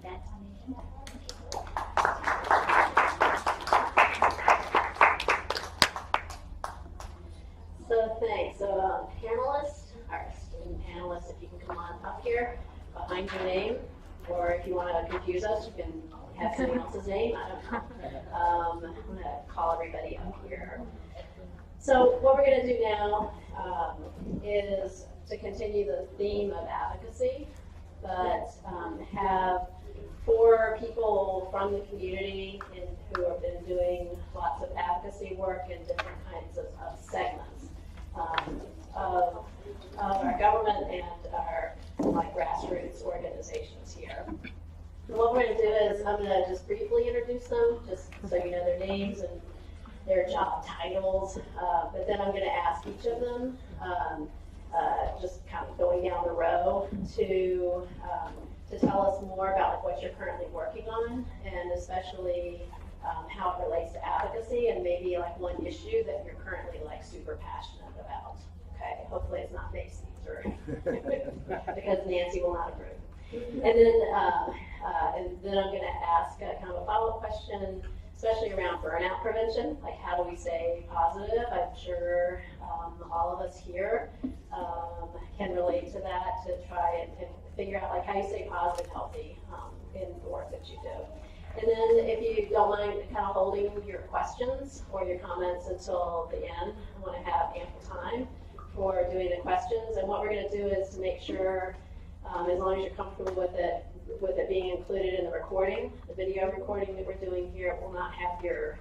that's on the agenda. So thanks. So panelists, our student panelists, if you can come on up here behind your name, or if you want to confuse us, you can have someone else's name. I don't know. I'm going to call everybody up here. So what we're going to do now is to continue the theme of advocacy, but have 4 people from the community who have been doing lots of advocacy work in different kinds of segments of our government and our grassroots organizations here. And what we're going to do is I'm going to just briefly introduce them, just so you know their names and their job titles, but then I'm going to ask each of them, just kind of going down the row, to tell us more about what you're currently working on, and especially how it relates to advocacy, and maybe one issue that you're currently super passionate about. Okay, hopefully it's not Macy's, or because Nancy will not approve. And then I'm going to ask kind of a follow-up question, especially around burnout prevention. How do we stay positive? I'm sure all of us here can relate to that, to try and figure out how you stay positive and healthy in the work that you do. And then if you don't mind kind of holding your questions or your comments until the end, I want to have ample time for doing the questions. And what we're going to do is to make sure, as long as you're comfortable with it being included in the recording, the video recording that we're doing here will not have your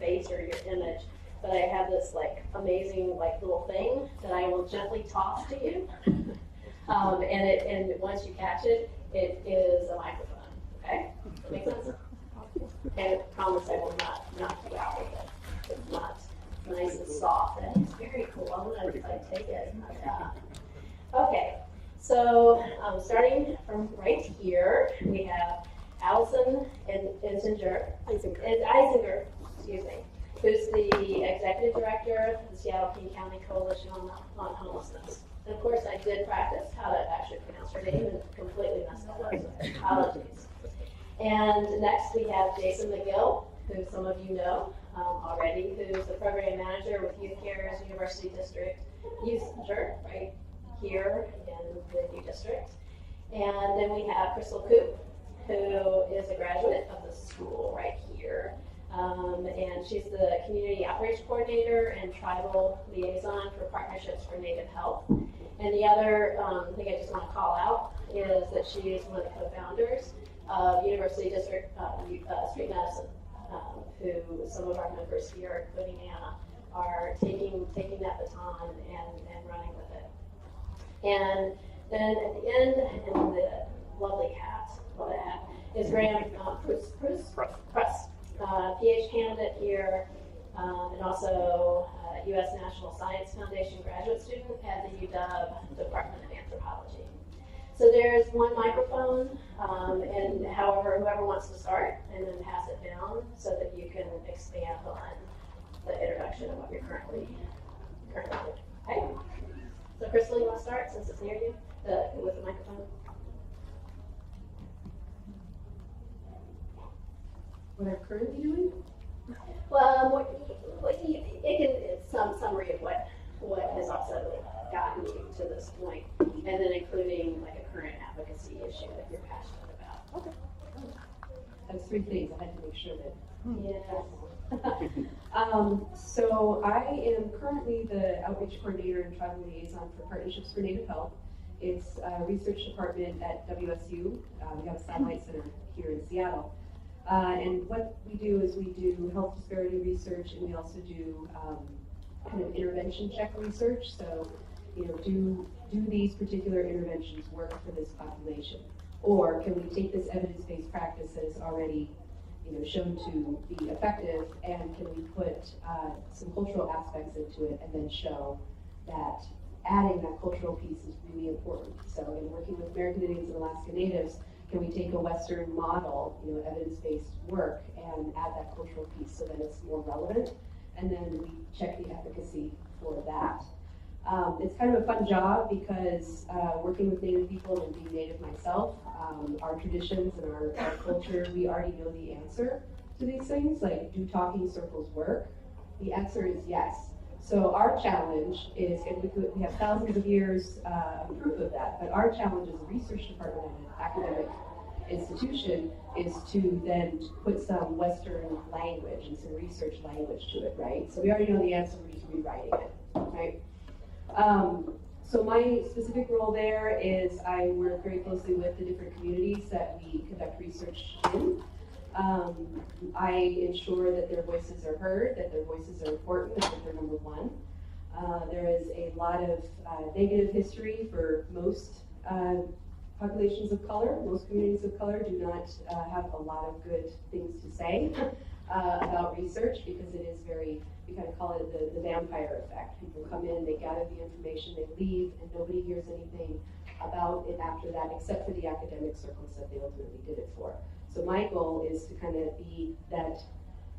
face or your image, but I have this amazing little thing that I will gently toss to you, and once you catch it, it is a microphone. Okay, does that make sense? And I promise I will not knock you out with it. It's not nice and soft, and it's very cool. I'm gonna take it. Okay. So starting from right here, we have Alison and Eisinger, excuse me, who's the executive director of the Seattle King County Coalition on Homelessness. And of course, I did practice how to actually pronounce her name and completely messed it up, so apologies. And next we have Jason McGill, who some of you know already, who's the program manager with YouthCare's University District Youth Center, right here in the new district. And then we have Krystal Koop, who is a graduate of the school right here. And she's the Community Outreach Coordinator and Tribal Liaison for Partnerships for Native Health. And the other thing I just want to call out is that she is one of the co-founders of University District Street Medicine, who some of our members here, including Anna, are taking that baton and running with it. And then at the end, in the lovely hat, is Graham Pruss, PhD candidate here, and also U.S. National Science Foundation graduate student at the UW Department of Anthropology. So there's one microphone, and whoever wants to start, and then pass it down so that you can expand on the introduction of what you're currently doing. Okay? So Krystal, you want to start since it's near you with the microphone? What I'm currently doing? Well, it's some summary of what has also gotten you to this point, and then including a current advocacy issue that you're passionate about. Okay. That's 3 things. I had to make sure that. So I am currently the Outreach Coordinator and Tribal Liaison for Partnerships for Native Health. It's a research department at WSU. We have a satellite center here in Seattle. And what we do is we do health disparity research, and we also do kind of intervention check research. So, do these particular interventions work for this population? Or can we take this evidence-based practice that is already shown to be effective, and can we put some cultural aspects into it and then show that adding that cultural piece is really important. So in working with American Indians and Alaska Natives, can we take a Western model, evidence-based work, and add that cultural piece so that it's more relevant? And then we check the efficacy for that. It's kind of a fun job because working with Native people and being Native myself, our traditions and our culture, we already know the answer to these things, like do talking circles work? The answer is yes. So our challenge is, and we have thousands of years of proof of that, but our challenge as a research department and an academic institution is to then put some Western language and some research language to it, right? So we already know the answer, we're just rewriting it, right? So my specific role there is I work very closely with the different communities that we conduct research in. I ensure that their voices are heard, that their voices are important, and that they're number one. There is a lot of negative history for most populations of color. Most communities of color do not have a lot of good things to say about research because it is very, we kind of call it the vampire effect. People come in, they gather the information, they leave, and nobody hears anything about it after that except for the academic circles that they ultimately did it for. So my goal is to kind of be that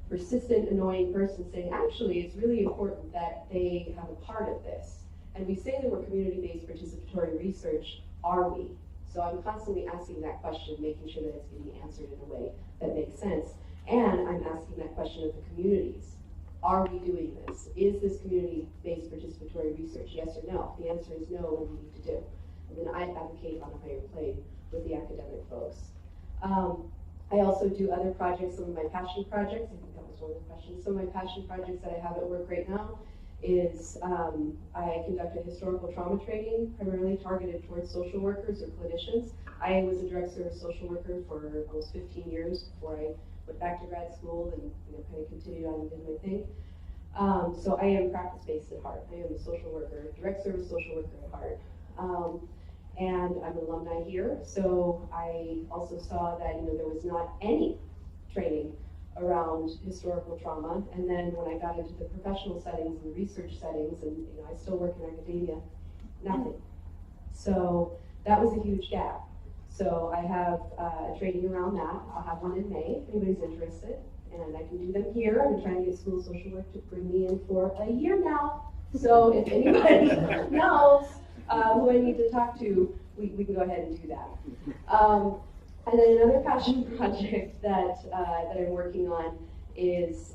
persistent, annoying person saying, actually, it's really important that they have a part of this. And we say that we're community-based participatory research, are we? So I'm constantly asking that question, making sure that it's getting answered in a way that makes sense. And I'm asking that question of the communities. Are we doing this? Is this community-based participatory research, yes or no? If the answer is no, what do we need to do? And then I advocate on a higher plane with the academic folks. I also do other projects, some of my passion projects. I think that was one of the questions. Some of my passion projects that I have at work right now is I conduct a historical trauma training, primarily targeted towards social workers or clinicians. I was a direct service social worker for almost 15 years before I went back to grad school and kind of continued on and did my thing. So I am practice-based at heart. I am a social worker, direct service social worker at heart. And I'm an alumni here, so I also saw that there was not any training around historical trauma. And then when I got into the professional settings and research settings, and I still work in academia, nothing. So that was a huge gap. So I have a training around that. I'll have one in May if anybody's interested, and I can do them here. I'm trying to get School of Social Work to bring me in for a year now. So if anybody knows who I need to talk to, we can go ahead and do that. And then another passion project that I'm working on is,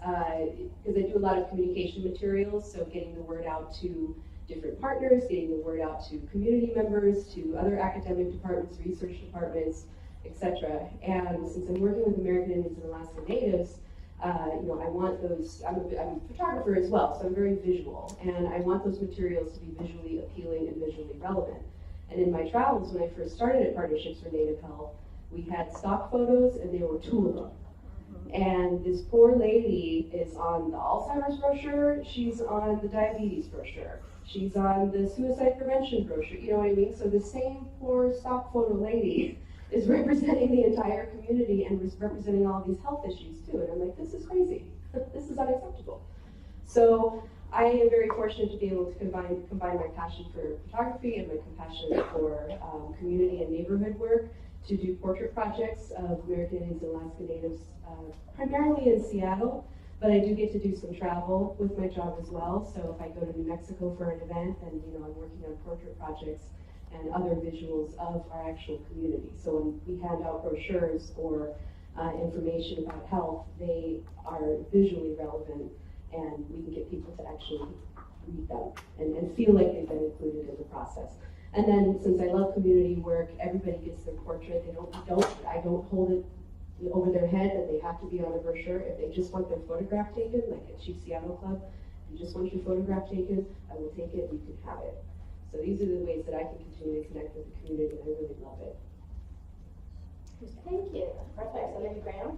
because I do a lot of communication materials, so getting the word out to different partners, getting the word out to community members, to other academic departments, research departments, etc. And since I'm working with American Indians and Alaska Natives, I want those, I'm a photographer as well, so I'm very visual, and I want those materials to be visually appealing and visually relevant. And in my travels, when I first started at Partnerships for Native Health, we had stock photos, and there were 2 of them. And this poor lady is on the Alzheimer's brochure, she's on the diabetes brochure, she's on the suicide prevention brochure, you know what I mean? So the same poor stock photo lady is representing the entire community and representing all these health issues too. And I'm like, this is crazy. This is unacceptable. So I am very fortunate to be able to combine my passion for photography and my compassion for community and neighborhood work to do portrait projects of American Indians and Alaska Natives, primarily in Seattle, but I do get to do some travel with my job as well. So if I go to New Mexico for an event, then I'm working on portrait projects and other visuals of our actual community. So when we hand out brochures or information about health, they are visually relevant, and we can get people to actually read them and feel like they've been included in the process. And then since I love community work, everybody gets their portrait. I don't hold it over their head that they have to be on a brochure. If they just want their photograph taken, like at Chief Seattle Club, if you just want your photograph taken, I will take it, you can have it. So these are the ways that I can continue to connect with the community, and I really love it. Thank you. Perfect. So maybe Graham?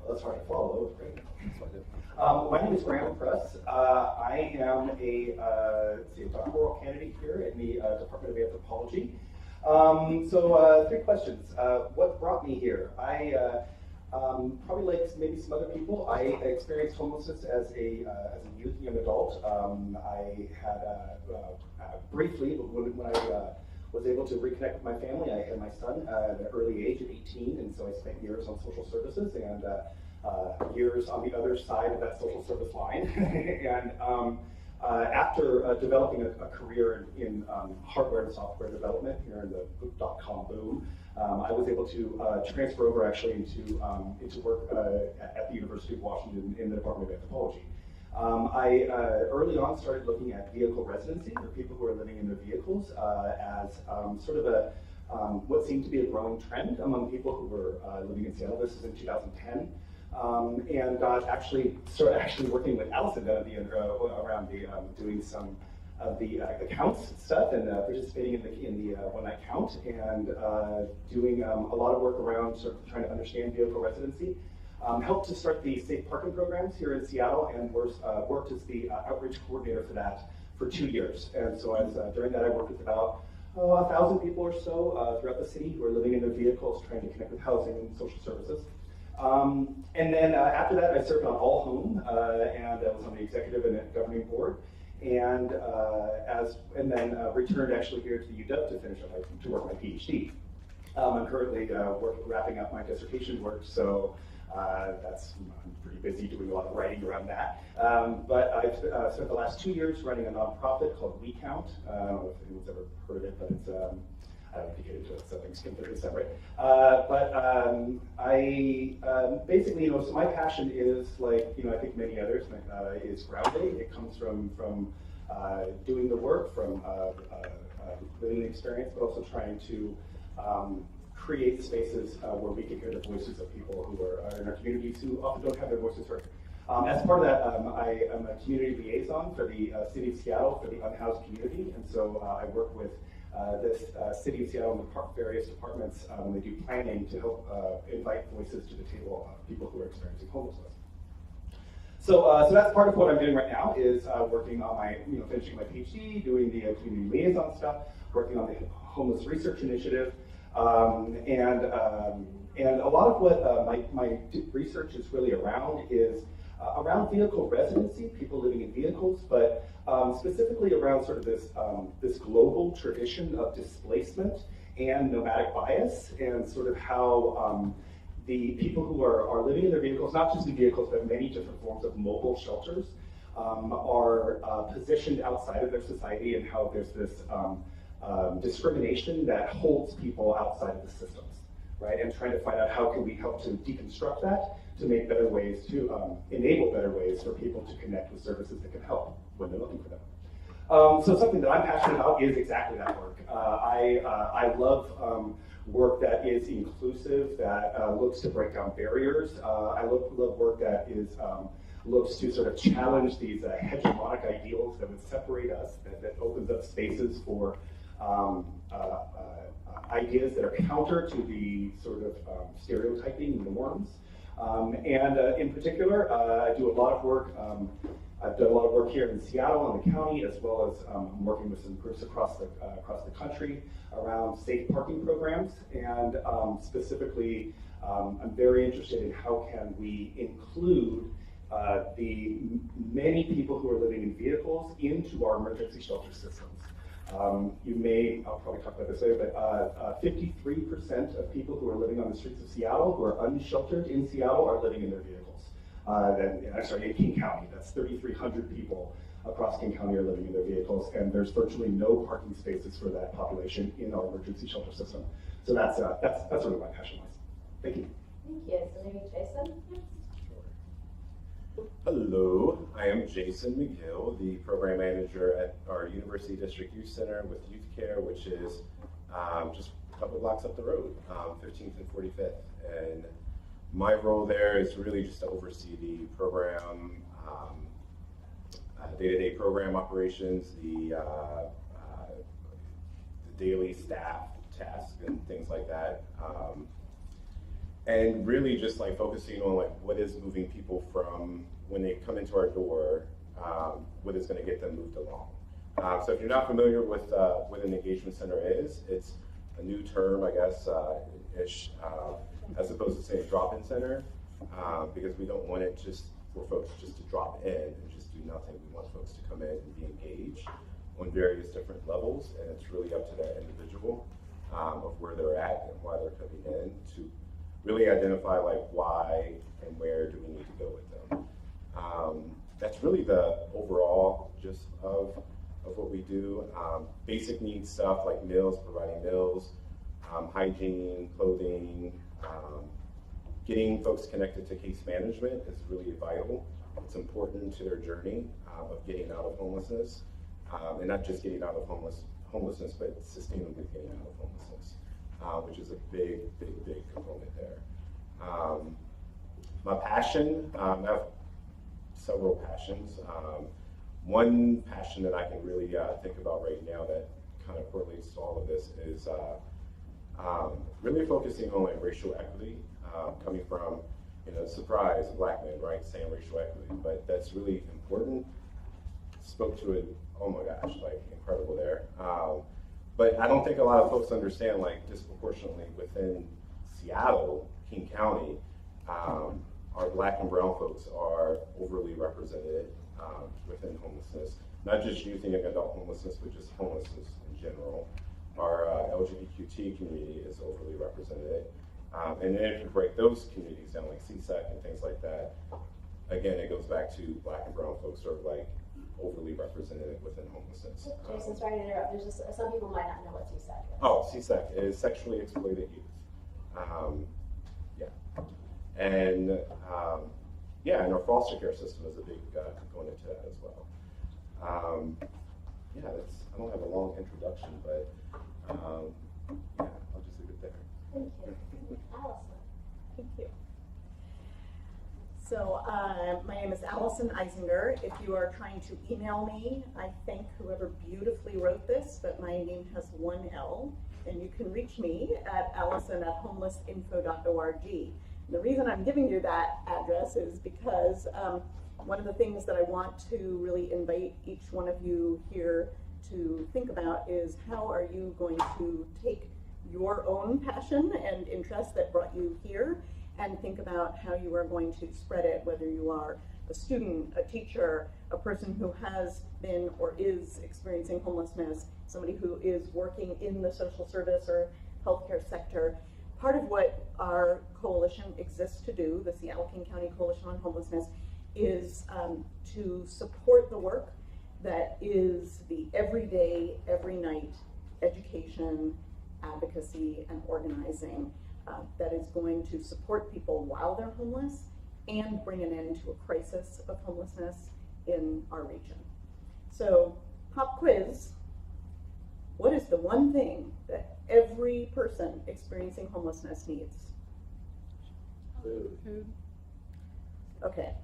Well, that's hard to follow. Great. My name is Graham Pruss. I am a doctoral candidate here in the Department of Anthropology. So 3 questions. What brought me here? I probably like maybe some other people, I experienced homelessness as a youth, young adult. I had briefly, when I was able to reconnect with my family, I had my son at an early age at 18, and so I spent years on social services and years on the other side of that social service line. And After developing a career in hardware and software development here in the .com boom, I was able to transfer over actually into work at the University of Washington in the Department of Anthropology. I early on started looking at vehicle residency for people who are living in their vehicles as sort of a what seemed to be a growing trend among people who were living in Seattle. This was in 2010. And started working with Alison down at the end around doing some of the accounts stuff and participating in the one-night count and doing a lot of work around sort of trying to understand vehicle residency. Helped to start the safe parking programs here in Seattle and worked as the outreach coordinator for that for 2 years. And so during that I worked with about 1,000 people or so throughout the city who are living in their vehicles trying to connect with housing and social services. And then after that, I served on All Home, and I was on the executive and governing board, and then returned actually here to the UW to finish up to work my PhD. I'm currently wrapping up my dissertation work, so I'm pretty busy doing a lot of writing around that. But I've spent the last 2 years running a nonprofit called WeCount. I don't know if anyone's ever heard of it, but it's I don't have to get into it, so things completely separate. I basically, so my passion is like, I think many others, is grounding. It comes from doing the work, from living the experience, but also trying to create spaces where we can hear the voices of people who are in our communities who often don't have their voices heard. As part of that, I am a community liaison for the City of Seattle for the unhoused community, and so I work with this City of Seattle and the various departments when they do planning to help invite voices to the table of people who are experiencing homelessness. So that's part of what I'm doing right now is working on my, finishing my PhD, doing the community liaison stuff, working on the homeless research initiative, and a lot of what my research is really around is around vehicle residency, people living in vehicles, but specifically around sort of this global tradition of displacement and nomadic bias, and sort of how the people who are living in their vehicles, not just in vehicles, but many different forms of mobile shelters, are positioned outside of their society, and how there's this discrimination that holds people outside of the systems, right? And trying to find out how can we help to deconstruct that to make better ways, to enable better ways for people to connect with services that can help when they're looking for them. So something that I'm passionate about is exactly that work. I love work that is inclusive, that looks to break down barriers. I love work that is looks to sort of challenge these hegemonic ideals that would separate us, that opens up spaces for ideas that are counter to the sort of stereotyping norms. And in particular, I do a lot of work. I've done a lot of work here in Seattle and the county, as well as I'm working with some groups across the country around safe parking programs. And specifically, I'm very interested in how can we include the many people who are living in vehicles into our emergency shelter systems. I'll probably talk about this later, but 53% of people who are living on the streets of Seattle, who are unsheltered in Seattle, are living in their vehicles. In King County, that's 3,300 people across King County are living in their vehicles, and there's virtually no parking spaces for that population in our emergency shelter system. So that's sort of my passion lies. Thank you. Thank you. So maybe Jason next. Hello, I am Jason McGill, the program manager at our University District Youth Center with YouthCare, which is just a couple blocks up the road, 15th and 45th. And my role there is really just to oversee the program, day-to-day program operations, the daily staff tasks and things like that. And really just like focusing on like what is moving people from when they come into our door, what is going to get them moved along. So if you're not familiar with what an engagement center is, it's a new term, I guess, ish, as opposed to saying drop-in center, because we don't want it just for folks just to drop in and just do nothing. We want folks to come in and be engaged on various different levels, and it's really up to that individual of where they're at and why they're coming in to really identify like why and where do we need to go with them. that's really the overall gist of what we do. Basic needs stuff like meals, providing meals, hygiene, clothing, getting folks connected to case management is really vital. It's important to their journey of getting out of homelessness, and not just getting out of homelessness, but sustainably getting out of homelessness, which is a big component there. My passion, I have several passions. One passion that I can really think about right now that kind of correlates to all of this is really focusing on like racial equity, coming from, surprise, a black man, right, saying racial equity, but that's really important. Spoke to it, oh my gosh, like incredible there. But I don't think a lot of folks understand, like disproportionately within Seattle, King County, our black and brown folks are overly represented within homelessness. Not just youth and young adult homelessness, but just homelessness in general. Our LGBTQ community is overly represented. And then if you break those communities down, like CSEC and things like that, again, it goes back to black and brown folks are like overly represented within homelessness. Jason, sorry to interrupt. There's just some people might not know what CSEC is. Oh, CSEC is sexually exploited youth. And and our foster care system is a big component to that as well. I don't have a long introduction, but I'll just leave it there. Thank you. Alison. Thank you. So my name is Alison Eisinger. If you are trying to email me, I thank whoever beautifully wrote this, but my name has one L, and you can reach me at allison@homelessinfo.org. The reason I'm giving you that address is because one of the things that I want to really invite each one of you here to think about is how are you going to take your own passion and interest that brought you here and think about how you are going to spread it, whether you are a student, a teacher, a person who has been or is experiencing homelessness, somebody who is working in the social service or healthcare sector. Part of what our coalition exists to do, the Seattle King County Coalition on Homelessness, is to support the work that is the everyday, every night education, advocacy, and organizing that is going to support people while they're homeless and bring an end to a crisis of homelessness in our region. So, pop quiz. What is the one thing that every person experiencing homelessness needs? Food. Okay.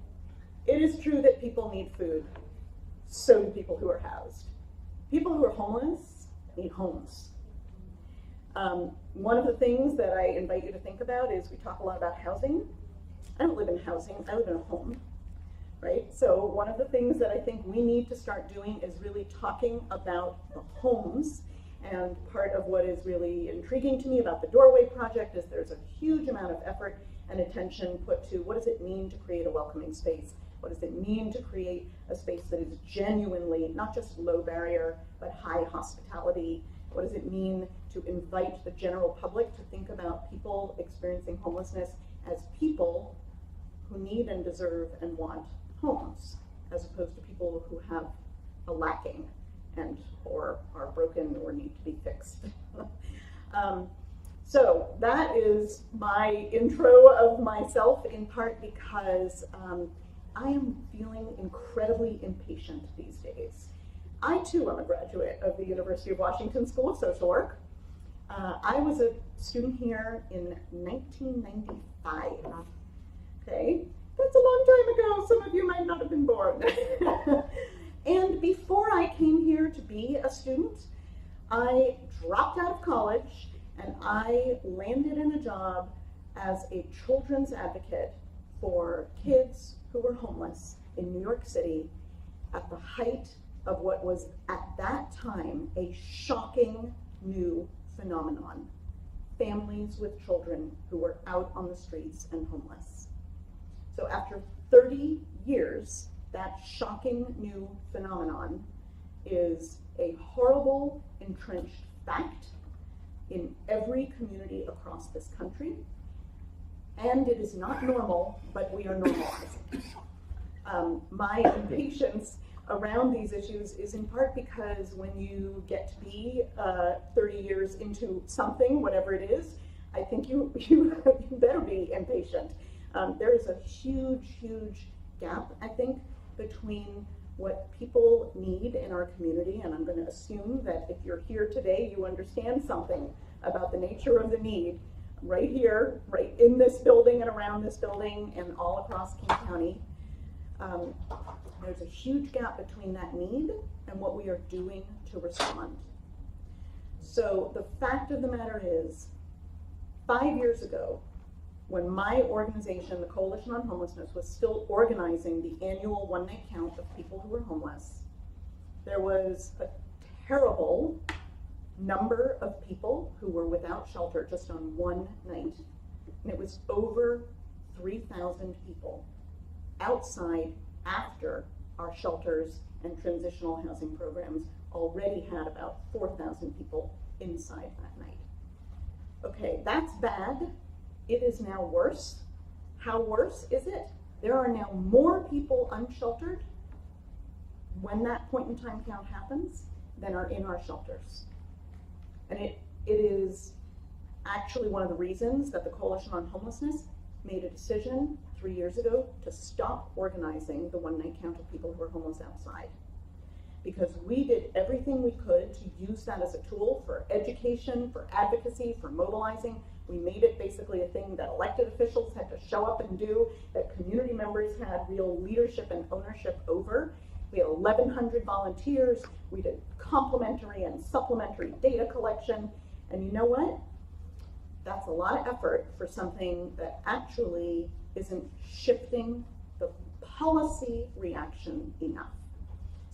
It is true that people need food. So do people who are housed. People who are homeless need homes. One of the things that I invite you to think about is we talk a lot about housing. I don't live in housing, I live in a home, right? So one of the things that I think we need to start doing is really talking about the homes. And part of what is really intriguing to me about the Doorway Project is there's a huge amount of effort and attention put to what does it mean to create a welcoming space? What does it mean to create a space that is genuinely not just low barrier, but high hospitality? What does it mean to invite the general public to think about people experiencing homelessness as people who need and deserve and want homes, as opposed to people who have a lacking and or are broken or need to be fixed. So that is my intro of myself, in part because I am feeling incredibly impatient these days. I too am a graduate of the University of Washington School of Social Work. I was a student here in 1995. Okay, that's a long time ago. Some of you might not have been born. And before I came here to be a student, I dropped out of college and I landed in a job as a children's advocate for kids who were homeless in New York City at the height of what was at that time a shocking new phenomenon. Families with children who were out on the streets and homeless. So after 30 years, that shocking new phenomenon is a horrible, entrenched fact in every community across this country. And it is not normal, but we are normalizing. My impatience around these issues is in part because when you get to be 30 years into something, whatever it is, I think you better be impatient. There is a huge gap, I think, between what people need in our community, and I'm going to assume that if you're here today, you understand something about the nature of the need right here, right in this building and around this building and all across King County. There's a huge gap between that need and what we are doing to respond. So the fact of the matter is, 5 years ago, when my organization, the Coalition on Homelessness, was still organizing the annual one-night count of people who were homeless, there was a terrible number of people who were without shelter just on one night. And it was over 3,000 people outside after our shelters and transitional housing programs already had about 4,000 people inside that night. Okay, that's bad. It is now worse. How worse is it? There are now more people unsheltered when that point in time count happens than are in our shelters. And it is actually one of the reasons that the Coalition on Homelessness made a decision 3 years ago to stop organizing the one-night count of people who are homeless outside. Because we did everything we could to use that as a tool for education, for advocacy, for mobilizing. We made it basically a thing that elected officials had to show up and do, that community members had real leadership and ownership over. We had 1,100 volunteers. We did complementary and supplementary data collection. And you know what? That's a lot of effort for something that actually isn't shifting the policy reaction enough.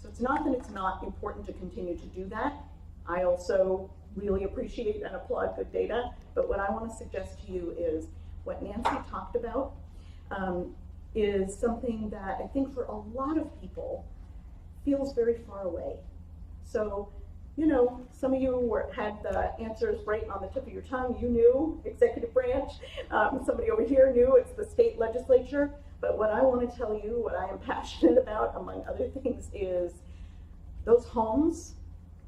So it's not that it's not important to continue to do that. I also really appreciate and applaud good data, but what I want to suggest to you is what Nancy talked about is something that I think for a lot of people feels very far away. So, you know, some of you had the answers right on the tip of your tongue. You knew executive branch. Somebody over here knew it's the state legislature. But what I want to tell you, what I am passionate about, among other things, is those homes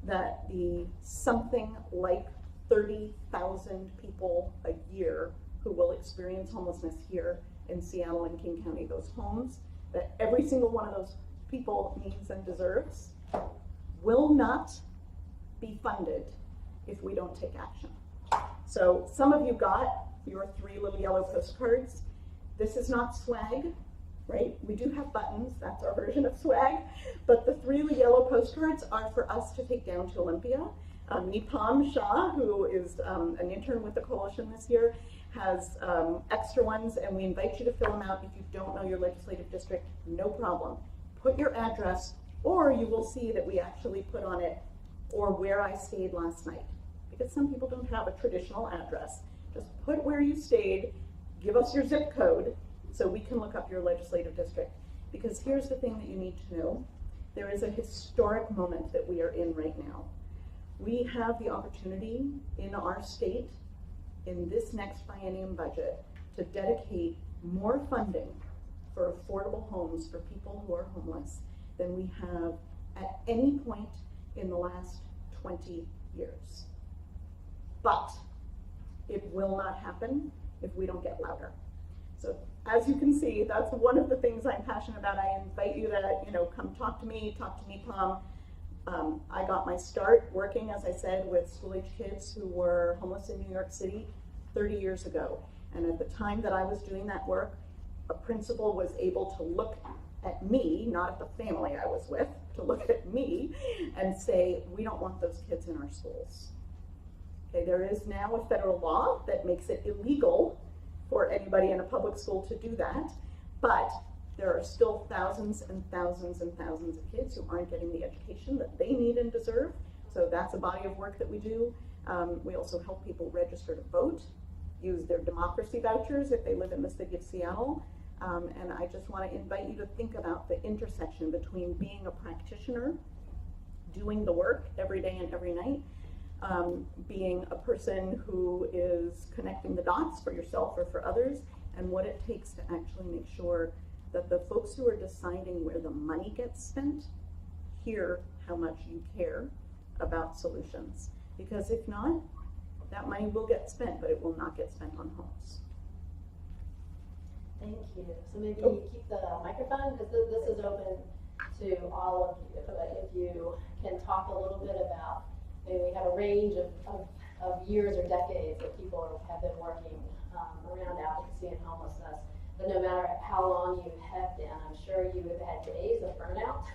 that the something like 30,000 people a year who will experience homelessness here in Seattle and King County, those homes that every single one of those people needs and deserves, will not be funded if we don't take action. So some of you got your 3 little yellow postcards. This is not swag, right? We do have buttons, that's our version of swag, but the 3 yellow postcards are for us to take down to Olympia. Nipam Shah, who is an intern with the Coalition this year, has extra ones, and we invite you to fill them out. If you don't know your legislative district, no problem. Put your address, or you will see that we actually put on it, or where I stayed last night. Because some people don't have a traditional address. Just put where you stayed, give us your zip code, so we can look up your legislative district. Because here's the thing that you need to know. There is a historic moment that we are in right now. We have the opportunity in our state, in this next biennium budget, to dedicate more funding for affordable homes for people who are homeless than we have at any point in the last 20 years. But it will not happen if we don't get louder. So as you can see, that's one of the things I'm passionate about. I invite you to, come talk to me, Pam. I got my start working, as I said, with school-age kids who were homeless in New York City 30 years ago. And at the time that I was doing that work, a principal was able to look at me, not at the family I was with, to look at me and say, we don't want those kids in our schools. Okay, there is now a federal law that makes it illegal for anybody in a public school to do that, but there are still thousands and thousands and thousands of kids who aren't getting the education that they need and deserve. So that's a body of work that we do. We also help people register to vote, use their democracy vouchers if they live in the city of Seattle. And I just want to invite you to think about the intersection between being a practitioner, doing the work every day and every night, being a person who is connecting the dots for yourself or for others, and what it takes to actually make sure that the folks who are deciding where the money gets spent hear how much you care about solutions. Because if not, that money will get spent, but it will not get spent on homes. Thank you. So maybe keep the microphone, because this is open to all of you. But if you can talk a little bit about, maybe we have a range of years or decades that people have been working around advocacy and homelessness. But no matter how long you have been, I'm sure you have had days of burnout.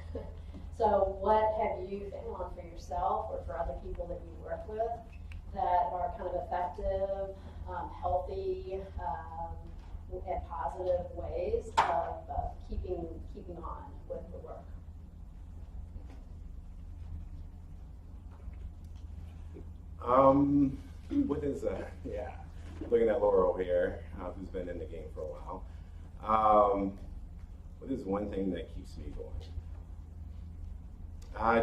So what have you found for yourself or for other people that you work with that are kind of effective, healthy, and positive ways of keeping on with the work? What is that? Yeah, looking at Laurel here, who's been in the game for a while. What is one thing that keeps me going?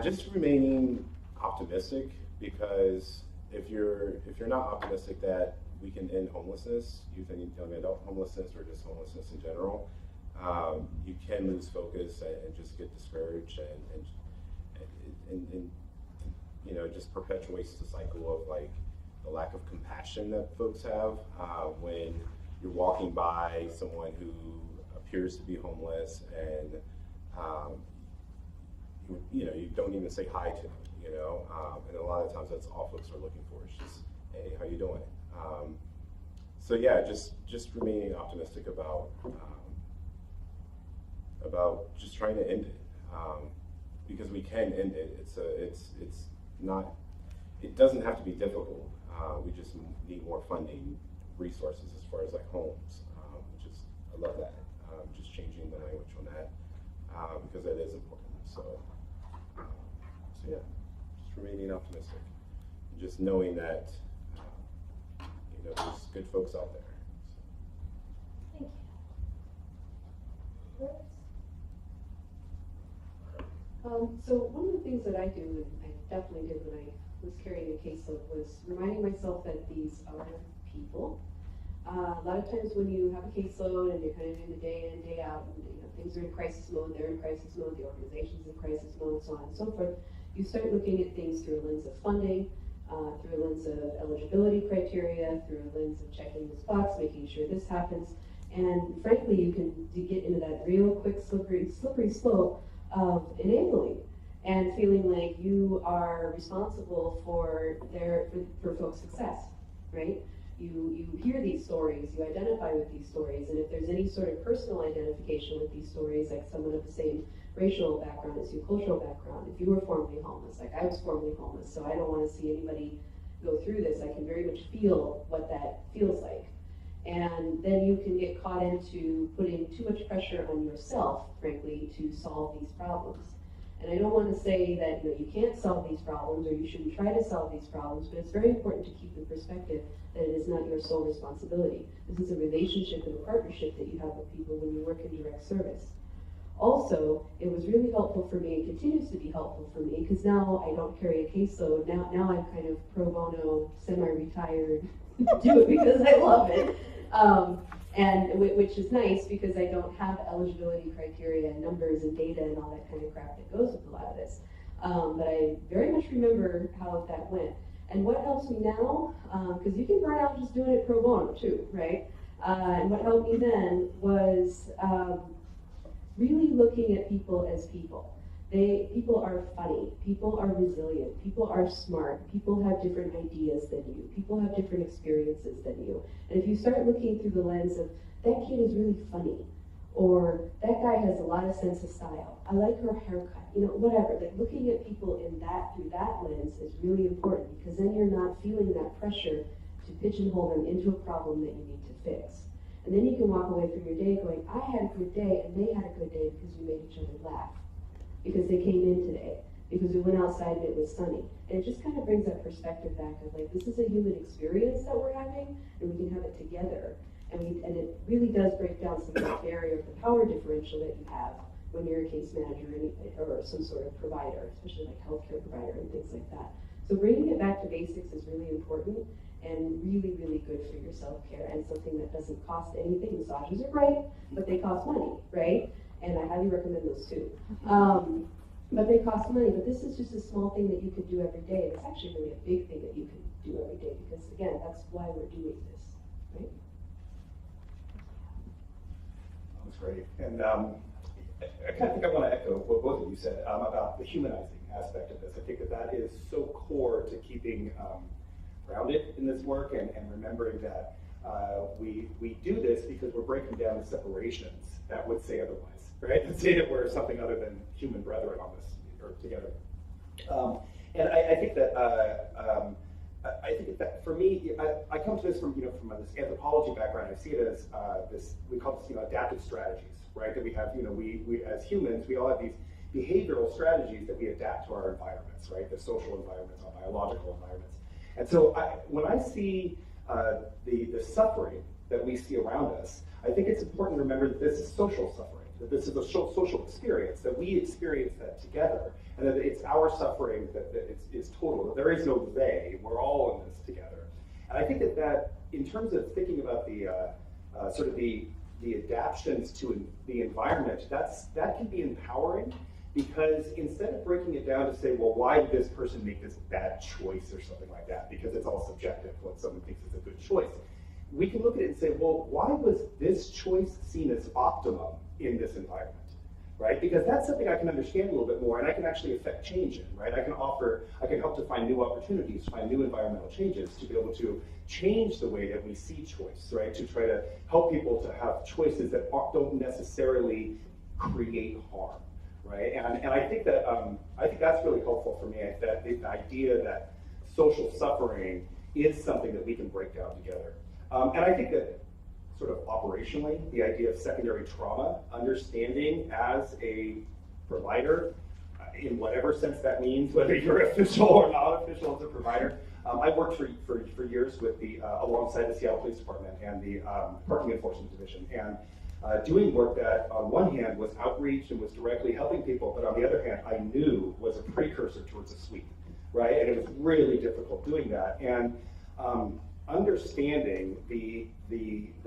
Just remaining optimistic, because if you're not optimistic that we can end homelessness, youth and young adult homelessness, or just homelessness in general, you can lose focus and just get discouraged, and you know, just perpetuates the cycle of like the lack of compassion that folks have when you're walking by someone who appears to be homeless, and you know, you don't even say hi to them, you know, and a lot of times that's all folks are looking for. It's just, hey, how you doing? So yeah, just remaining optimistic about just trying to end it, because we can end it. It's not. It doesn't have to be difficult. We just need more funding, resources as far as like homes, which is, I love that. Just changing the language on that, because that is important. So yeah, just remaining optimistic, just knowing that you know, there's good folks out there. Thank you. So one of the things that I do, and I definitely did when I was carrying a caseload, was reminding myself that these are people. A lot of times when you have a caseload and you're kind of doing the day in and day out, and you know, things are in crisis mode, they're in crisis mode, the organization's in crisis mode, so on and so forth, you start looking at things through a lens of funding, through a lens of eligibility criteria, through a lens of checking this box, making sure this happens, and frankly, you can get into that real quick slippery slope of enabling and feeling like you are responsible for folks' success, right? You hear these stories, you identify with these stories, and if there's any sort of personal identification with these stories, like someone of the same racial background as you, cultural background, if you were formerly homeless, like I was formerly homeless, so I don't want to see anybody go through this, I can very much feel what that feels like. And then you can get caught into putting too much pressure on yourself, frankly, to solve these problems. And I don't want to say that you can't solve these problems or you shouldn't try to solve these problems, but it's very important to keep in perspective that it is not your sole responsibility. This is a relationship and a partnership that you have with people when you work in direct service. Also, it was really helpful for me and continues to be helpful for me because now I don't carry a caseload. Now I'm kind of pro bono, semi-retired, do it because I love it. And which is nice because I don't have eligibility criteria and numbers and data and all that kind of crap that goes with a lot of this. But I very much remember how that went. And what helps me now, because you can burn out just doing it pro bono too, right? And what helped me then was really looking at people as people. People are funny, people are resilient, people are smart, people have different ideas than you, people have different experiences than you. And if you start looking through the lens of, that kid is really funny, or that guy has a lot of sense of style, I like her haircut, whatever, like looking at people through that lens is really important because then you're not feeling that pressure to pigeonhole them into a problem that you need to fix. And then you can walk away from your day going, I had a good day and they had a good day because we made each other laugh. Because they came in today, because we went outside and it was sunny. And it just kind of brings that perspective back of like, this is a human experience that we're having, and we can have it together. And it really does break down some of that barrier of the power differential that you have when you're a case manager or some sort of provider, especially like healthcare provider and things like that. So bringing it back to basics is really important and really, really good for your self-care and something that doesn't cost anything. Massages are great, but they cost money, right? And I highly recommend those too. But they cost money, but this is just a small thing that you could do every day. It's actually really a big thing that you can do every day because, again, that's why we're doing this, right? That's great. And I kind of think I want to echo what both of you said about the humanizing aspect of this. I think that that is so core to keeping grounded in this work and remembering that we do this because we're breaking down the separations that would say otherwise, right? That say that we're something other than human brethren on this earth together. And I think that for me, I come to this from this anthropology background. I see it as we call this adaptive strategies, right? That we have we as humans, we all have these behavioral strategies that we adapt to our environments, right? The social environments, our biological environments. And so when I see the suffering that we see around us, I think it's important to remember that this is social suffering, that this is a social experience, that we experience that together, and that it's our suffering that it's total, that there is no they, we're all in this together. And I think that in terms of thinking about the sort of the adaptations to the environment, that can be empowering, because instead of breaking it down to say, well, why did this person make this bad choice or something like that, because it's all subjective when someone thinks it's a good choice, we can look at it and say, well, why was this choice seen as optimum in this environment, right? Because that's something I can understand a little bit more and I can actually affect change in, right? I can help to find new opportunities, find new environmental changes to be able to change the way that we see choice, right? To try to help people to have choices that don't necessarily create harm. Right, and I think that's really helpful for me. That the idea that social suffering is something that we can break down together, and I think that sort of operationally, the idea of secondary trauma, understanding as a provider, in whatever sense that means, whether you're official or non-official as a provider. I've worked for years with alongside the Seattle Police Department and the Parking Enforcement Division, and doing work that on one hand was outreach and was directly helping people, but on the other hand, I knew was a precursor towards a sweep, right? And it was really difficult doing that. And understanding the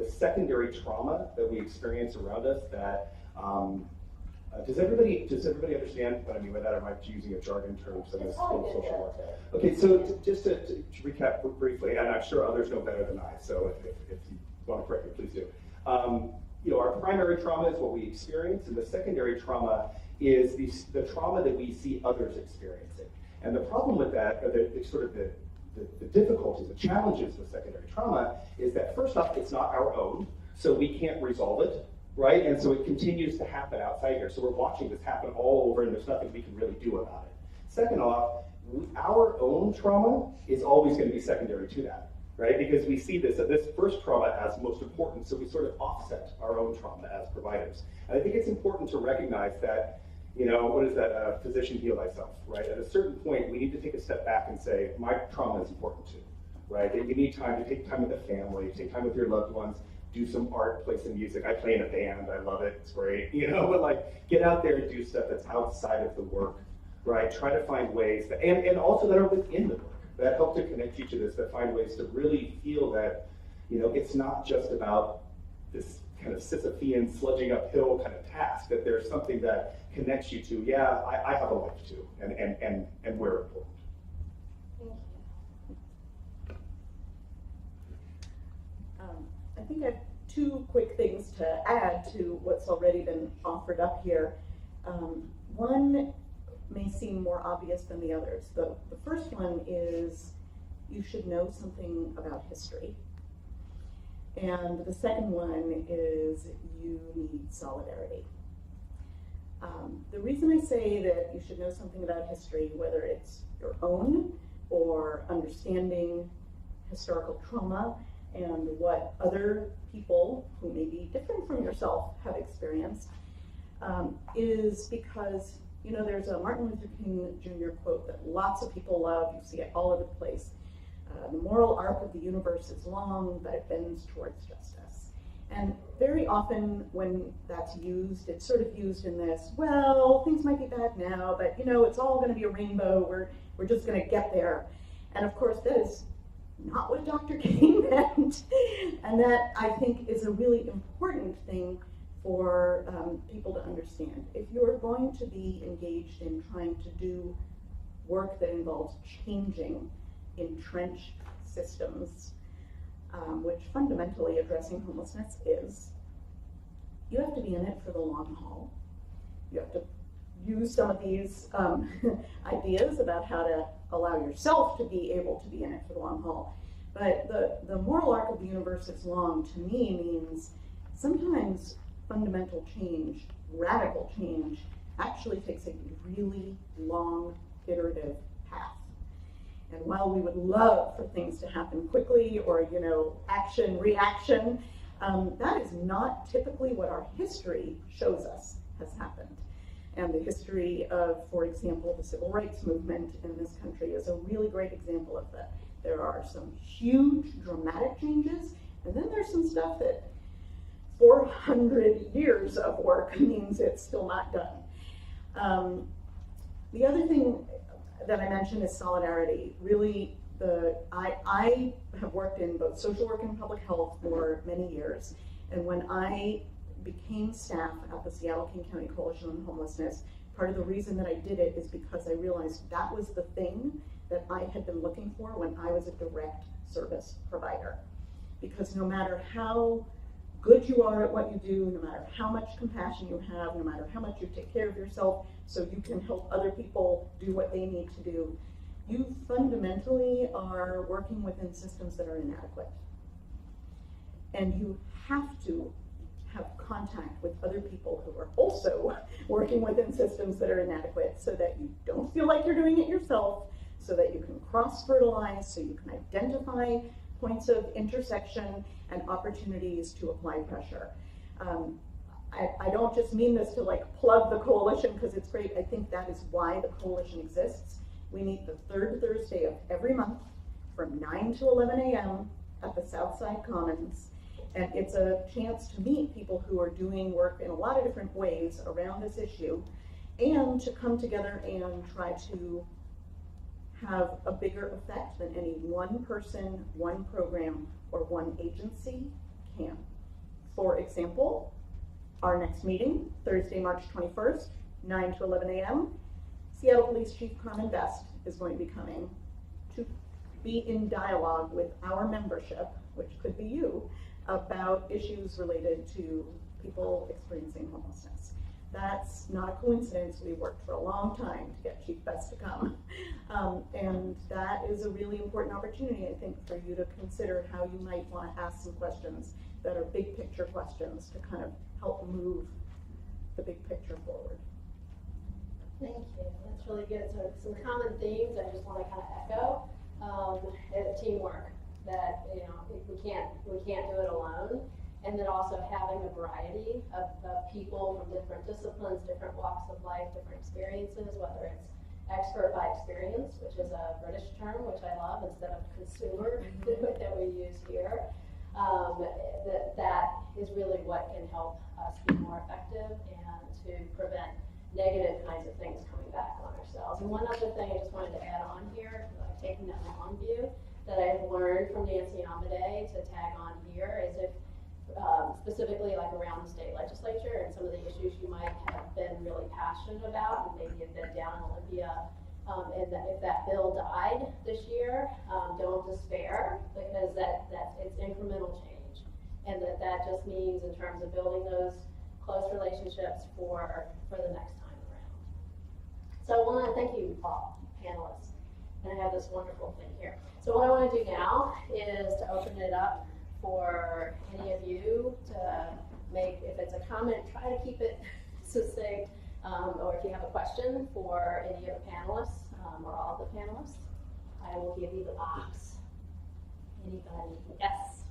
secondary trauma that we experience around us, that does everybody understand what I mean by that? Or am I using a jargon term? So that's social work. Okay, so just to recap briefly, and I'm sure others know better than I, so if you want to correct me, please do. Our primary trauma is what we experience, and the secondary trauma is the trauma that we see others experiencing. And the problem with that, or the difficulties, the challenges with secondary trauma, is that first off, it's not our own, so we can't resolve it, right? And so it continues to happen outside here. So we're watching this happen all over, and there's nothing we can really do about it. Second off, our own trauma is always going to be secondary to that. Right? Because we see this first trauma as most important, so we sort of offset our own trauma as providers. And I think it's important to recognize that, what is that, physician heal thyself, right? At a certain point, we need to take a step back and say, my trauma is important too, right? That you need time to take time with the family, take time with your loved ones, do some art, play some music. I play in a band, I love it, it's great, but get out there and do stuff that's outside of the work, right? Try to find ways that, and also that are within the work, that help to connect you to this, that find ways to really feel that, it's not just about this kind of Sisyphean sludging uphill kind of task, that there's something that connects you to, yeah, I have a life too, and we're important. Thank you. I think I have two quick things to add to what's already been offered up here. One may seem more obvious than the others. The first one is you should know something about history. And the second one is you need solidarity. The reason I say that you should know something about history, whether it's your own or understanding historical trauma and what other people who may be different from yourself have experienced, is because there's a Martin Luther King Jr. quote that lots of people love. You see it all over the place. The moral arc of the universe is long, but it bends towards justice. And very often when that's used, it's sort of used in this, well, things might be bad now, but it's all going to be a rainbow. We're just going to get there. And of course, that is not what Dr. King meant. And that, I think, is a really important thing for people to understand. If you're going to be engaged in trying to do work that involves changing entrenched systems, which fundamentally addressing homelessness is, you have to be in it for the long haul. You have to use some of these ideas about how to allow yourself to be able to be in it for the long haul. But the moral arc of the universe is long, to me, means sometimes fundamental change, radical change, actually takes a really long, iterative path. And while we would love for things to happen quickly, or, you know, action, reaction, that is not typically what our history shows us has happened. And the history of, for example, the civil rights movement in this country is a really great example of that. There are some huge, dramatic changes, and then there's some stuff that 400 years of work means it's still not done. The other thing that I mentioned is solidarity. Really, I have worked in both social work and public health for many years, and when I became staff at the Seattle King County Coalition on Homelessness, part of the reason that I did it is because I realized that was the thing that I had been looking for when I was a direct service provider. Because no matter how good you are at what you do, no matter how much compassion you have, no matter how much you take care of yourself so you can help other people do what they need to do, you fundamentally are working within systems that are inadequate. And you have to have contact with other people who are also working within systems that are inadequate, so that you don't feel like you're doing it yourself, so that you can cross-fertilize, so you can identify points of intersection and opportunities to apply pressure. I don't just mean this to like plug the coalition because it's great. I think that is why the coalition exists. We meet the third Thursday of every month from 9 to 11 a.m. at the Southside Commons. And it's a chance to meet people who are doing work in a lot of different ways around this issue, and to come together and try to have a bigger effect than any one person, one program, or one agency can. For example, our next meeting, Thursday, March 21st, 9 to 11 a.m., Seattle Police Chief Carmen Best is going to be coming to be in dialogue with our membership, which could be you, about issues related to people experiencing homelessness. That's not a coincidence. We worked for a long time to get Chief Best to come. And that is a really important opportunity, I think, for you to consider how you might want to ask some questions that are big picture questions to kind of help move the big picture forward. Thank you. That's really good. So some common themes I just want to kind of echo. Teamwork. That, you know, we can't do it alone, and then also having a variety of people from different disciplines, different walks of life, different experiences, whether it's expert by experience, which is a British term, which I love, instead of consumer that we use here. That is really what can help us be more effective and to prevent negative kinds of things coming back on ourselves. And one other thing I just wanted to add on here, taking that long view, that I've learned from Nancy Amadei to tag on here is if, specifically like around the state legislature and some of the issues you might have been really passionate about, and maybe have been down in Olympia, and that if that bill died this year, don't despair, because it's incremental change, and that just means in terms of building those close relationships for the next time around. So I want to thank you all, panelists, and I have this wonderful thing here. So what I want to do now is to open it up for any of you to make, if it's a comment, try to keep it succinct, or if you have a question for any of the panelists, or all of the panelists, I will give you the box. Anybody? Yes.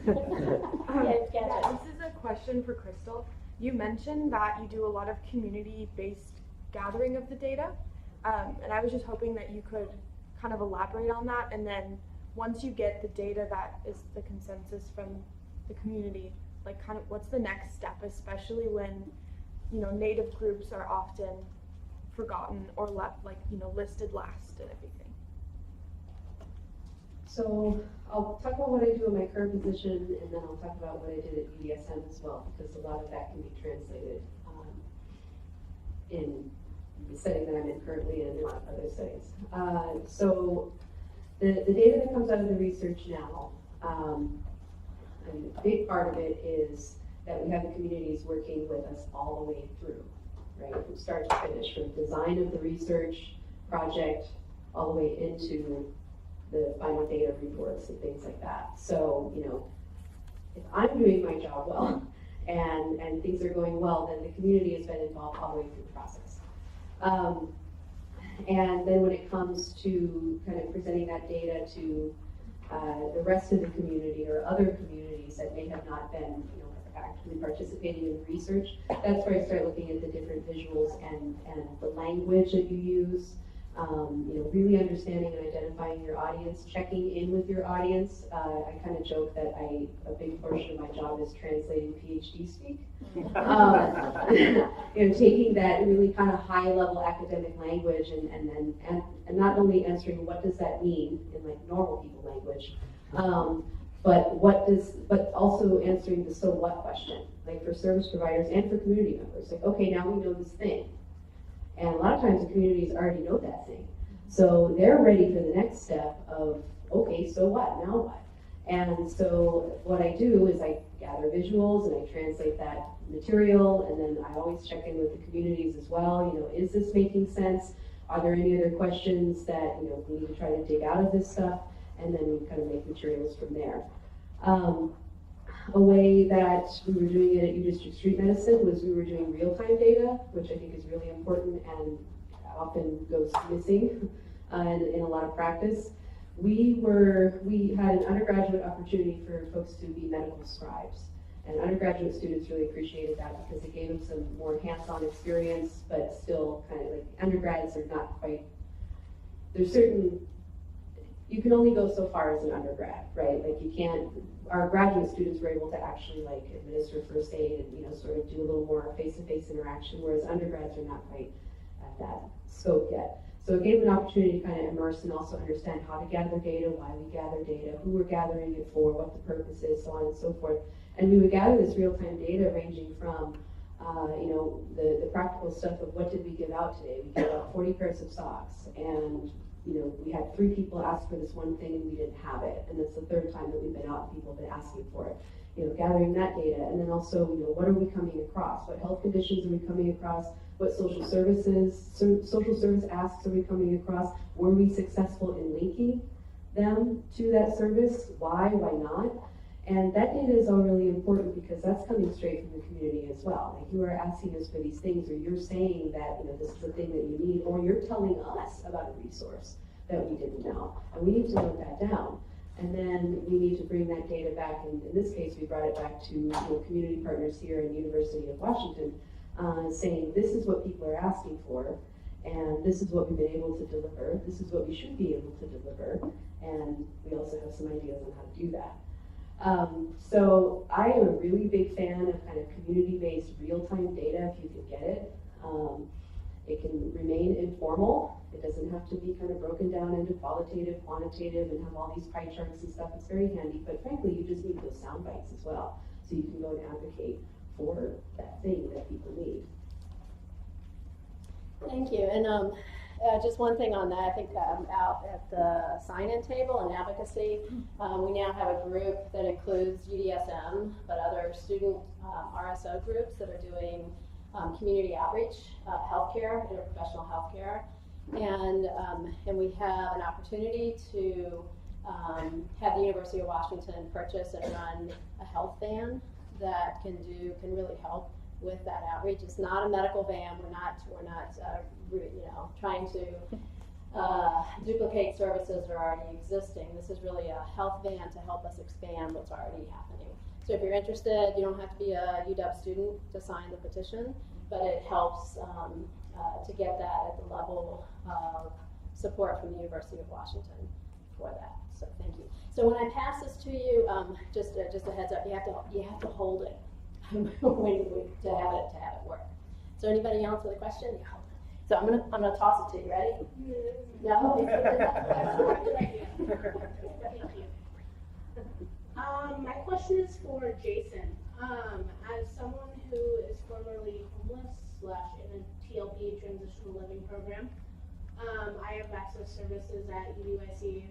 This is a question for Krystal. You mentioned that you do a lot of community-based gathering of the data, and I was just hoping that you could kind of elaborate on that, and then once you get the data that is the consensus from the community, like kind of what's the next step, especially when, you know, Native groups are often forgotten or left, like, you know, listed last and everything. So I'll talk about what I do in my current position, and then I'll talk about what I did at UDSM as well, because a lot of that can be translated in the setting that I'm in currently and in other settings. So the data that comes out of the research now, a big part of it is that we have the communities working with us all the way through, right? From start to finish, from design of the research project all the way into the final data reports and things like that. So, you know, if I'm doing my job well and things are going well, then the community has been involved all the way through the process. And then when it comes to kind of presenting that data to the rest of the community or other communities that may have not been, you know, actively participating in the research, that's where I start looking at the different visuals and the language that you use. You know, really understanding and identifying your audience, checking in with your audience. I kind of joke that a big portion of my job is translating PhD speak. You know, taking that really kind of high-level academic language and not only answering what does that mean in like normal people language, but also answering the so what question, like for service providers and for community members. Like, okay, now we know this thing. And a lot of times the communities already know that thing. So they're ready for the next step of, okay, so what, now what? And so what I do is I gather visuals and I translate that material, and then I always check in with the communities as well. You know, is this making sense? Are there any other questions that, you know, we need to try to dig out of this stuff? And then we kind of make materials from there. A way that we were doing it at U District Street Medicine was we were doing real-time data, which I think is really important and often goes missing in a lot of practice. We had an undergraduate opportunity for folks to be medical scribes. And undergraduate students really appreciated that because it gave them some more hands-on experience, but still kind of like undergrads are not quite, there's certain, you can only go so far as an undergrad, right? Like you can't, our graduate students were able to actually like administer first aid and, you know, sort of do a little more face-to-face interaction, whereas undergrads are not quite at that scope yet. So it gave an opportunity to kind of immerse and also understand how to gather data, why we gather data, who we're gathering it for, what the purpose is, so on and so forth. And we would gather this real-time data ranging from, you know, the practical stuff of what did we give out today? We gave out 40 pairs of socks, and you know, we had 3 people ask for this one thing and we didn't have it. And it's the 3rd time that we've been out and people have been asking for it. You know, gathering that data, and then also, you know, what are we coming across? What health conditions are we coming across? What social service asks are we coming across? Were we successful in linking them to that service? Why not? And that data is all really important because that's coming straight from the community as well. Like you are asking us for these things, or you're saying that, you know, this is the thing that you need, or you're telling us about a resource that we didn't know. And we need to note that down. And then we need to bring that data back, and in this case we brought it back to, you know, community partners here in the University of Washington, saying this is what people are asking for, and this is what we've been able to deliver, this is what we should be able to deliver, and we also have some ideas on how to do that. So I am a really big fan of kind of community-based real-time data if you can get it. It can remain informal. It doesn't have to be kind of broken down into qualitative, quantitative, and have all these pie charts and stuff. It's very handy, but frankly, you just need those sound bites as well. So you can go and advocate for that thing that people need. Thank you. And just one thing on that, I think out at the sign-in table in Advocacy, we now have a group that includes UDSM, but other student RSO groups that are doing community outreach, healthcare, interprofessional healthcare. And we have an opportunity to have the University of Washington purchase and run a health van that can really help with that outreach. It's not a medical van. We're not you know, trying to duplicate services that are already existing. This is really a health van to help us expand what's already happening. So if you're interested, you don't have to be a UW student to sign the petition, but it helps to get that at the level of support from the University of Washington for that. So thank you. So when I pass this to you, just a heads up, you have to hold it to have it work. So anybody else with a question? So I'm gonna toss it to you. Ready? No. Thank you. My question is for Jason. As someone who is formerly homeless / in a TLP transitional living program, I have accessed services at UUIC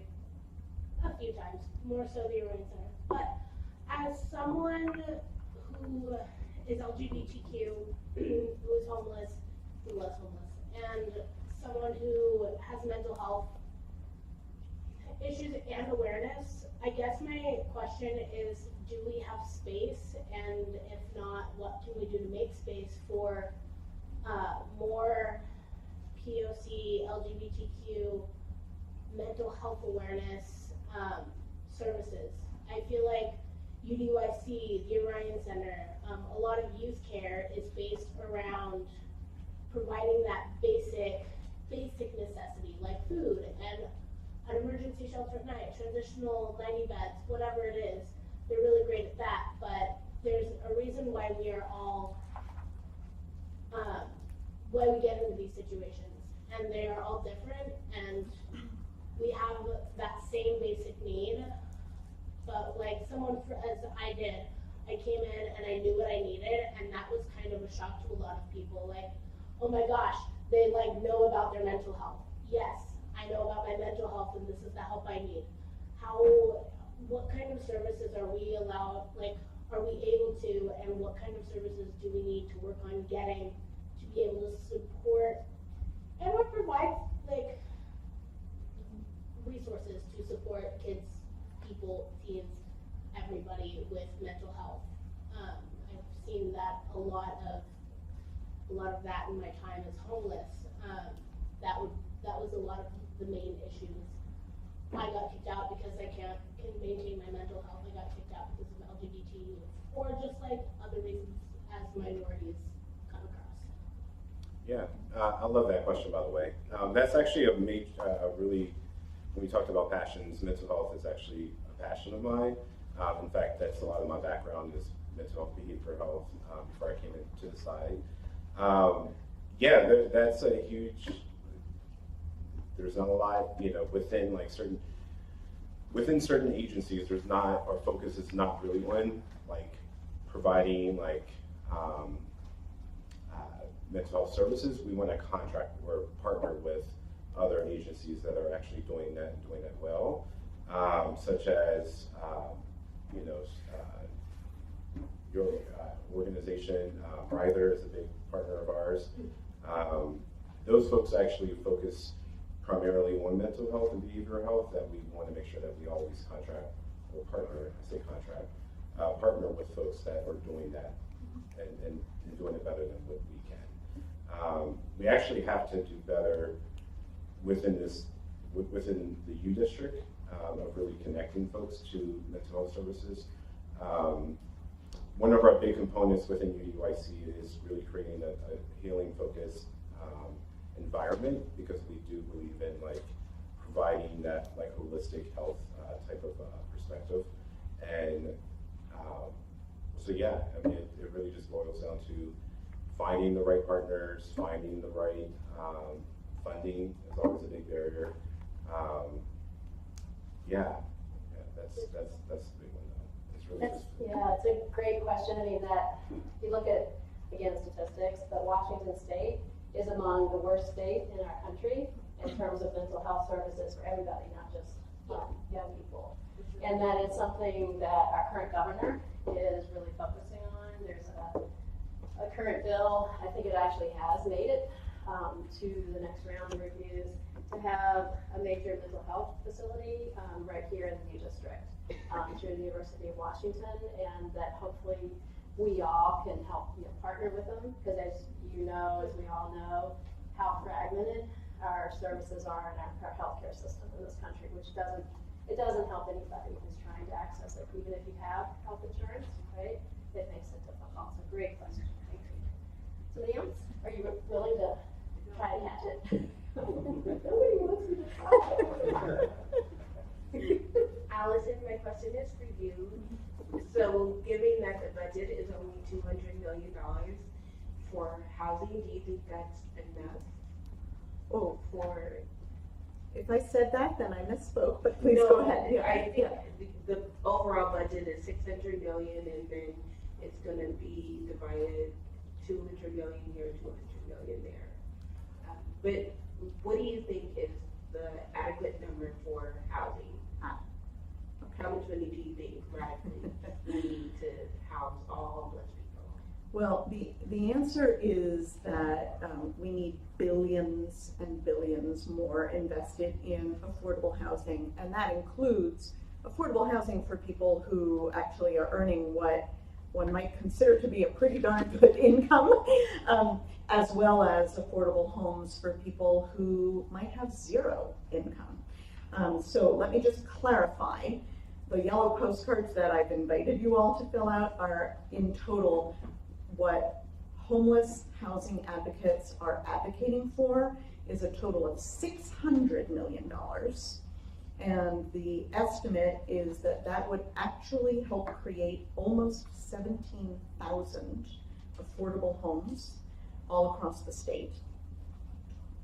a few times, more so the Orion Center. But as someone who is LGBTQ, who is homeless, who was homeless, and someone who has mental health issues and awareness, I guess my question is, do we have space? And if not, what can we do to make space for more POC, LGBTQ, mental health awareness services? I feel like UDYC, the Orion Center, a lot of YouthCare is based around providing that basic necessity like food and an emergency shelter at night, transitional 90 beds, whatever it is. They're really great at that, but there's a reason why we are all, why we get into these situations, and they are all different, and we have that same basic need, but like someone, as I did, I came in and I knew what I needed, and that was kind of a shock to a lot of people, like, oh my gosh, they like know about their mental health. Yes, I know about my mental health and this is the help I need. What kind of services are we allowed, like, are we able to, and what kind of services do we need to work on getting to be able to support and or provide, like, resources to support kids, people, teens, everybody with mental health. I've seen that a lot of that in my time as homeless. That was a lot of the main issues. I got kicked out because I can't maintain my mental health. I got kicked out because of LGBT or just like other reasons as minorities come across. Yeah, I love that question, by the way. That's actually a really, when we talked about passions, mental health is actually a passion of mine. In fact, that's a lot of my background is mental health, behavioral health, before I came into the side. Yeah, that's a huge, there's not a lot, within like certain agencies, there's not, our focus is not really on like providing like mental health services. We want to contract or partner with other agencies that are actually doing that and doing that well, such as, your organization, Brither is a big partner of ours. Those folks actually focus primarily on mental health and behavioral health, that we want to make sure that we always contract or partner, I say contract, partner with folks that are doing that and doing it better than what we can. We actually have to do better within the U district of really connecting folks to mental health services. One of our big components within UDYC is really creating a healing focused environment, because we do believe in like providing that like holistic health type of perspective. And so yeah, I mean, it really just boils down to finding the right partners, finding the right funding is always a big barrier. That's the big one though. It's really It's a great question. I mean, that if you look at, again, statistics, but Washington State is among the worst states in our country in terms of mental health services for everybody, not just young people. And that is something that our current governor is really focusing on. There's a current bill, I think it actually has made it to the next round of reviews, to have a major mental health facility right here in the U district through the University of Washington, and that hopefully we all can help partner with them, because as we all know, how fragmented our services are in our healthcare system in this country, which doesn't help anybody who's trying to access it, even if you have health insurance, right? It makes it difficult. So great question. Thank you. Somebody else? Are you willing to try to catch it? Alison, my question is for you. So, given that the budget is only $200 million for housing, do you think that's enough Oh, for? if I said that, then I misspoke, but please No, go ahead. Yeah. I think the overall budget is 600 million, and then it's gonna be divided 200 million here, 200 million there. But what do you think is the adequate number for housing? Okay. How much money do you think radically we need to house all homeless people? Well, the answer is that we need billions and billions more invested in affordable housing, and that includes affordable housing for people who actually are earning what one might consider to be a pretty darn good income, as well as affordable homes for people who might have zero income. So let me just clarify. The yellow postcards that I've invited you all to fill out are in total what homeless housing advocates are advocating for is a total of $600 million. And the estimate is that that would actually help create almost 17,000 affordable homes all across the state.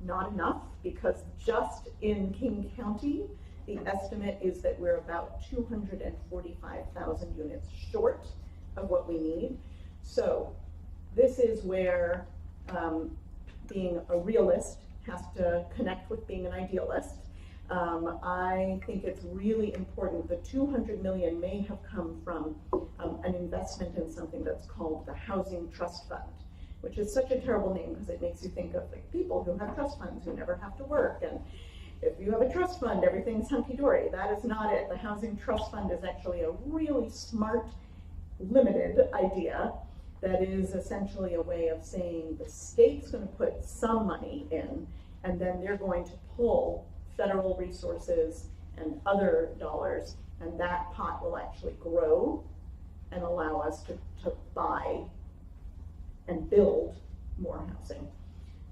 Not enough, because just in King County, the estimate is that we're about 245,000 units short of what we need. So this is where being a realist has to connect with being an idealist. I think it's really important. The 200 million may have come from an investment in something that's called the Housing Trust Fund, which is such a terrible name because it makes you think of like people who have trust funds who never have to work. And if you have a trust fund, everything's hunky-dory. That is not it. The Housing Trust Fund is actually a really smart, limited idea that is essentially a way of saying the state's going to put some money in, and then they're going to pull federal resources and other dollars, and that pot will actually grow and allow us to buy and build more housing.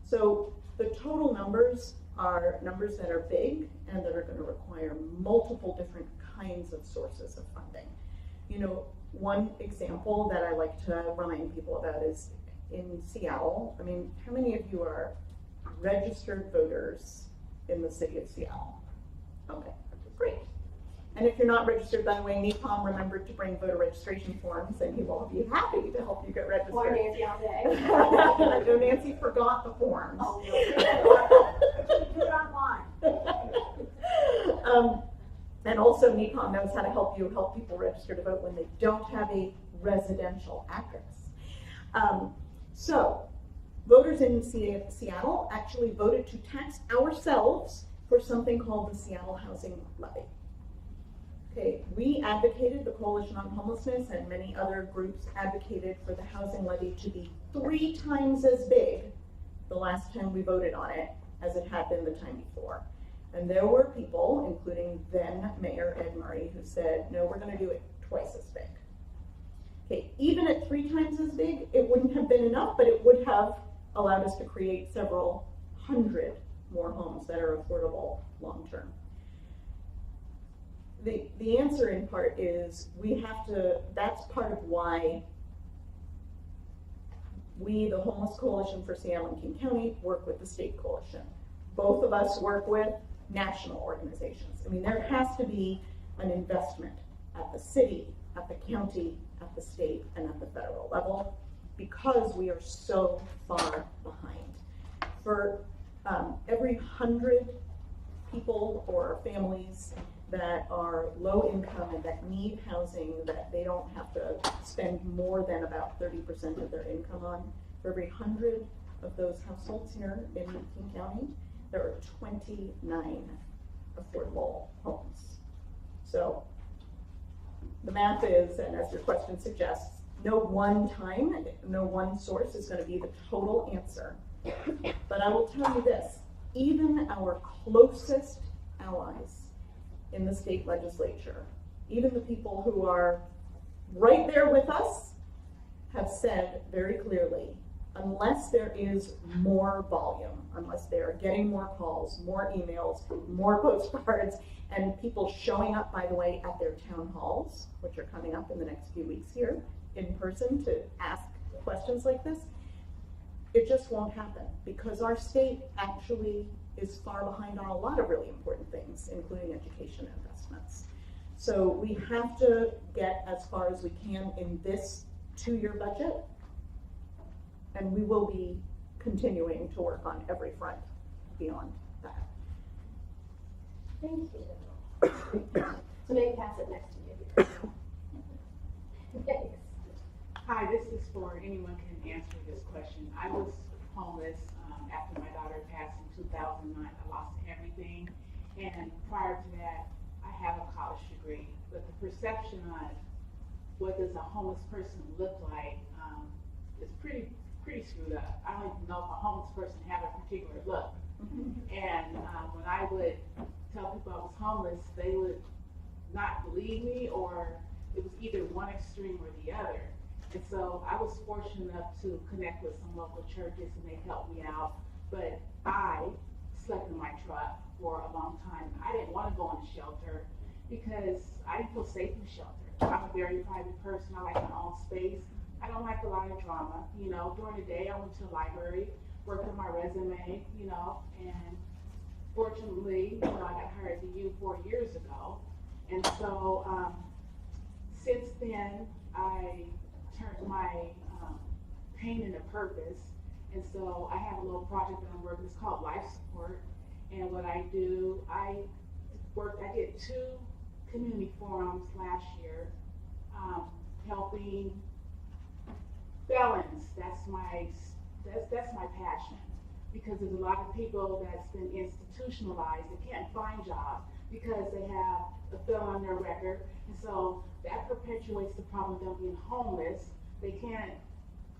So the total numbers are numbers that are big and that are going to require multiple different kinds of sources of funding. You know, one example that I like to remind people about is in Seattle. I mean, how many of you are registered voters in the city of Seattle? Okay, great. And if you're not registered, by the way, NEPOM remembered to bring voter registration forms, and he will be happy to help you get registered. Or Nancy all day. I know Nancy forgot the forms. Oh, no. Do it online. And also NEPOM knows how to help people register to vote when they don't have a residential address. So voters in Seattle actually voted to tax ourselves for something called the Seattle Housing Levy. Okay, we advocated, the Coalition on Homelessness and many other groups advocated for the housing levy to be 3 times as big the last time we voted on it as it had been the time before. And there were people, including then Mayor Ed Murray, who said, no, we're gonna do it twice as big. Okay, even at 3 times as big, it wouldn't have been enough, but it would have allowed us to create several hundred more homes that are affordable long-term. The answer in part is we have to, that's part of why we, the Homeless Coalition for Seattle and King County, work with the state coalition. Both of us work with national organizations. I mean, there has to be an investment at the city, at the county, at the state, and at the federal level because we are so far behind. For every 100 people or families that are low income and that need housing that they don't have to spend more than about 30% of their income on, for every 100 of those households here in King County, there are 29 affordable homes. So the math is, and as your question suggests, no one time, no one source is going to be the total answer. But I will tell you this, even our closest allies in the state legislature, even the people who are right there with us, have said very clearly, unless there is more volume, unless they are getting more calls, more emails, more postcards, and people showing up, by the way, at their town halls, which are coming up in the next few weeks here, in person to ask questions like this, it just won't happen because our state actually is far behind on a lot of really important things, including education investments. So we have to get as far as we can in this 2-year budget, and we will be continuing to work on every front beyond that. Thank you. So maybe pass it next to you. Thanks. Hi, this is for anyone can answer this question. I was homeless after my daughter passed in 2009. I lost everything, and prior to that, I have a college degree. But the perception on what does a homeless person look like is pretty screwed up. I don't even know if a homeless person have a particular look. And when I would tell people I was homeless, they would not believe me, or it was either one extreme or the other. And so I was fortunate enough to connect with some local churches, and they helped me out. But I slept in my truck for a long time. I didn't want to go in a shelter because I didn't feel safe in the shelter. I'm a very private person. I like my own space. I don't like a lot of drama. You know, during the day I went to the library, worked on my resume, you know, and fortunately, you know, I got hired at the U 4 years ago. And so since then, I turned my pain into purpose. And so I have a little project that I'm working, it's called Life Support. And what I do, I did 2 community forums last year, helping felons. That's my passion, because there's a lot of people that's been institutionalized that can't find jobs because they have a felon on their record, and so that perpetuates the problem of them being homeless. They can't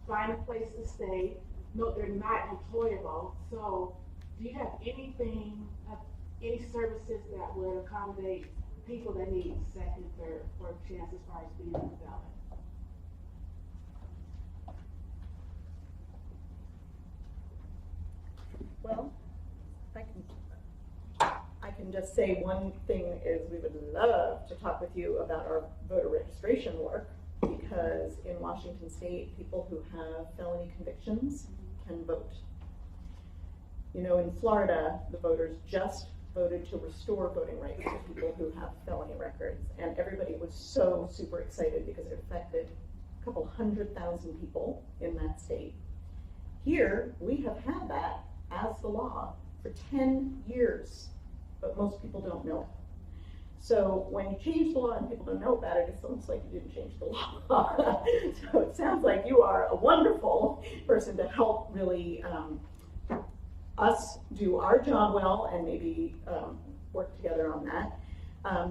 find a place to stay. No, they're not employable. So, do you have anything, any services that would accommodate people that need second, third, fourth chance as far as being a felon? Well, I can just say one thing is we would love to talk with you about our voter registration work, because in Washington State, people who have felony convictions can vote. You know, in Florida, the voters just voted to restore voting rights to people who have felony records, and everybody was so super excited because it affected a couple 100,000 people in that state. Here, we have had that as the law for 10 years, but most people don't know. So when you change the law and people don't know about it, it's almost like you didn't change the law. So it sounds like you are a wonderful person to help really us do our job well, and maybe work together on that.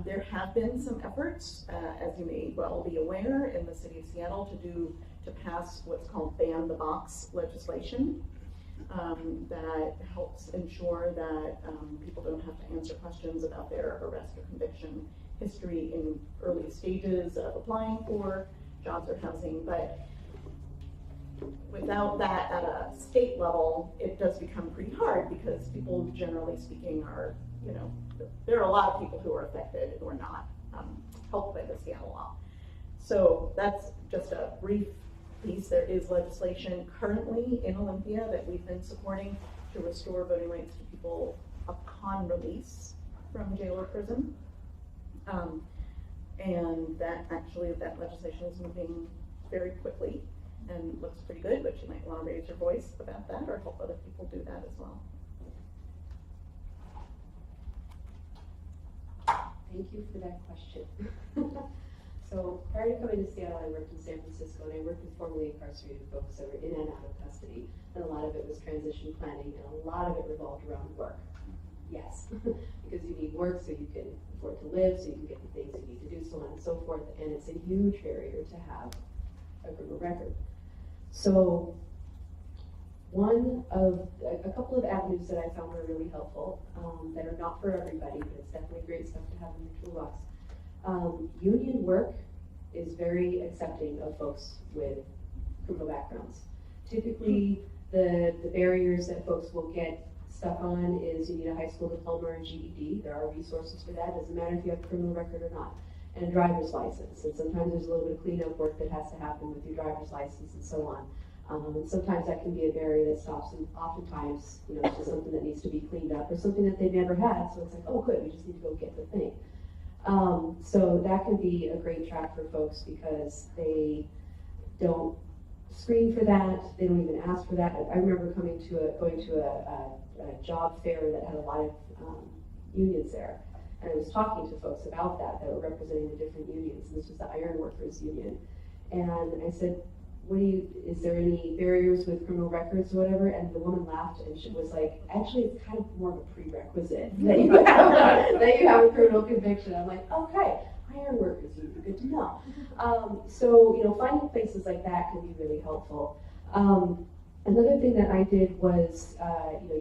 There have been some efforts, as you may well be aware, in the city of Seattle to pass what's called ban the box legislation. That helps ensure that people don't have to answer questions about their arrest or conviction history in early stages of applying for jobs or housing. But without that at a state level, it does become pretty hard, because people, generally speaking, are, you know, there are a lot of people who are affected who are not helped by the Seattle law. So that's just a brief piece. There is legislation currently in Olympia that we've been supporting to restore voting rights to people upon release from jail or prison. And that legislation is moving very quickly and looks pretty good, but you might want to raise your voice about that or help other people do that as well. Thank you for that question. So prior to coming to Seattle, I worked in San Francisco, and I worked with formerly incarcerated folks that were in and out of custody. And a lot of it was transition planning, and a lot of it revolved around work. Yes, because you need work so you can afford to live, so you can get the things you need to do, so on and so forth. And it's a huge barrier to have a criminal record. So a couple of avenues that I found were really helpful, that are not for everybody, but it's definitely great stuff to have in your toolbox. Union work is very accepting of folks with criminal backgrounds. Typically, the barriers that folks will get stuck on is you need a high school diploma or GED. There are resources for that. Doesn't matter if you have a criminal record or not. And a driver's license. And sometimes there's a little bit of cleanup work that has to happen with your driver's license and so on. And sometimes that can be a barrier that stops them. Oftentimes, it's just something that needs to be cleaned up or something that they've never had. So it's like, oh, good, we just need to go get the thing. So that can be a great track for folks because they don't screen for that. They don't even ask for that. I remember going to a job fair that had a lot of unions there. And I was talking to folks about that were representing the different unions. This was the Iron Workers Union. And I said, is there any barriers with criminal records or whatever? And the woman laughed and she was like, actually, it's kind of more of a prerequisite that you have a criminal conviction. I'm like, okay, Iron Workers Union, good to know. So, finding places like that can be really helpful. Another thing that I did was,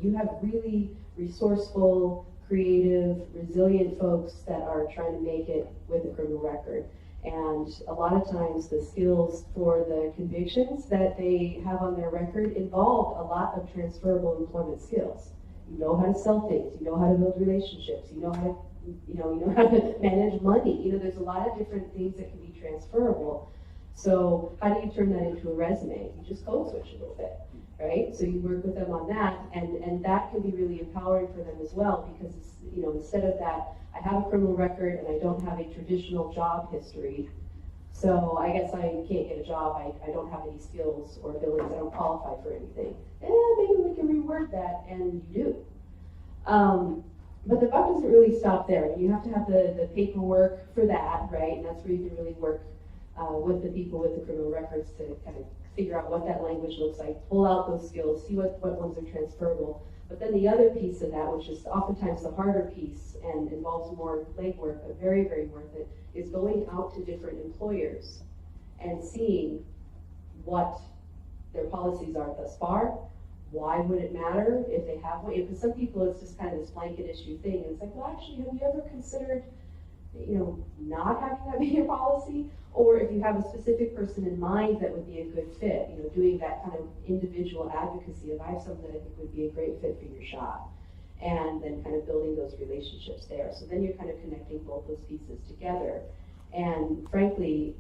you have really resourceful, creative, resilient folks that are trying to make it with a criminal record. And a lot of times the skills for the convictions that they have on their record involve a lot of transferable employment skills. You know how to sell things, you know how to build relationships, you know how to manage money. There's a lot of different things that can be transferable. So how do you turn that into a resume? You just code switch a little bit, right? So you work with them on that, and that can be really empowering for them as well, because instead of that, I have a criminal record and I don't have a traditional job history, so I guess I can't get a job, I don't have any skills or abilities, I don't qualify for anything. Maybe we can reword that, and you do. But the buck doesn't really stop there. You have to have the paperwork for that, right? And that's where you can really work with the people with the criminal records to kind of figure out what that language looks like, pull out those skills, see what ones are transferable. But then the other piece of that, which is oftentimes the harder piece and involves more legwork, but very, very worth it, is going out to different employers and seeing what their policies are thus far. Why would it matter if they have one? Because some people, it's just kind of this blanket issue thing. And it's like, well, actually, have you ever considered, not having that be your policy? Or if you have a specific person in mind that would be a good fit, doing that kind of individual advocacy of, I have someone that I think would be a great fit for your shop. And then kind of building those relationships there. So then you're kind of connecting both those pieces together. And frankly,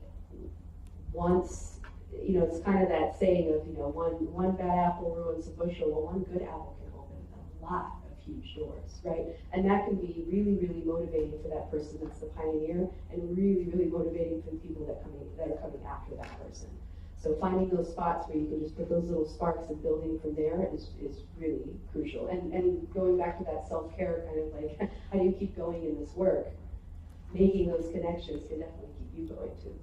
once, it's kind of that saying of, one bad apple ruins a bushel. Well, one good apple can open a lot of huge doors, right? And that can be really, really motivating for that person that's the pioneer, and really, really motivating for the people that are coming after that person. So finding those spots where you can just put those little sparks and building from there is really crucial. And going back to that self-care kind of like, how do you keep going in this work? Making those connections can definitely keep you going too.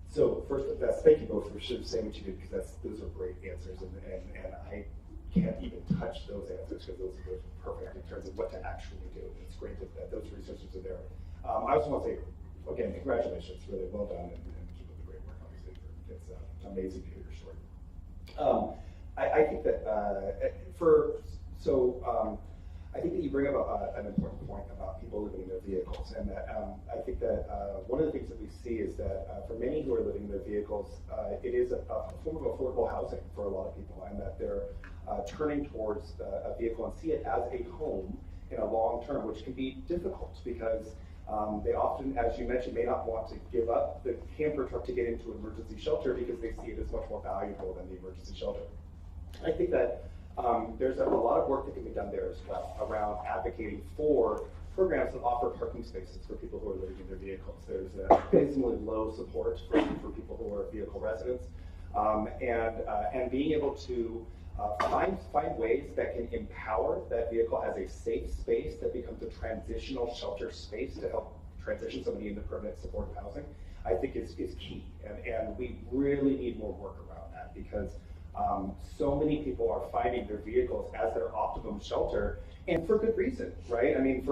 So first, thank you both for saying what you did, because those are great answers, and I can't even touch those answers because those are perfect in terms of what to actually do. It's great that those resources are there. I also want to say, again, congratulations, really well done, and keep up the great work. Obviously, it's amazing to hear your story. I think that I think that you bring up an important point about people living in their vehicles, and that I think that one of the things that we see is that for many who are living in their vehicles, it is a form of affordable housing for a lot of people, and that they're turning towards a vehicle and see it as a home in a long term, which can be difficult because they often, as you mentioned, may not want to give up the camper truck to get into an emergency shelter because they see it as much more valuable than the emergency shelter. I think that there's a lot of work that can be done there as well around advocating for programs that offer parking spaces for people who are living in their vehicles. There's abysmally low support for people who are vehicle residents, and being able to find ways that can empower that vehicle as a safe space that becomes a transitional shelter space to help transition somebody into permanent supportive housing, I think is key. And we really need more work around that, because so many people are finding their vehicles as their optimum shelter, and for good reason, right? I mean,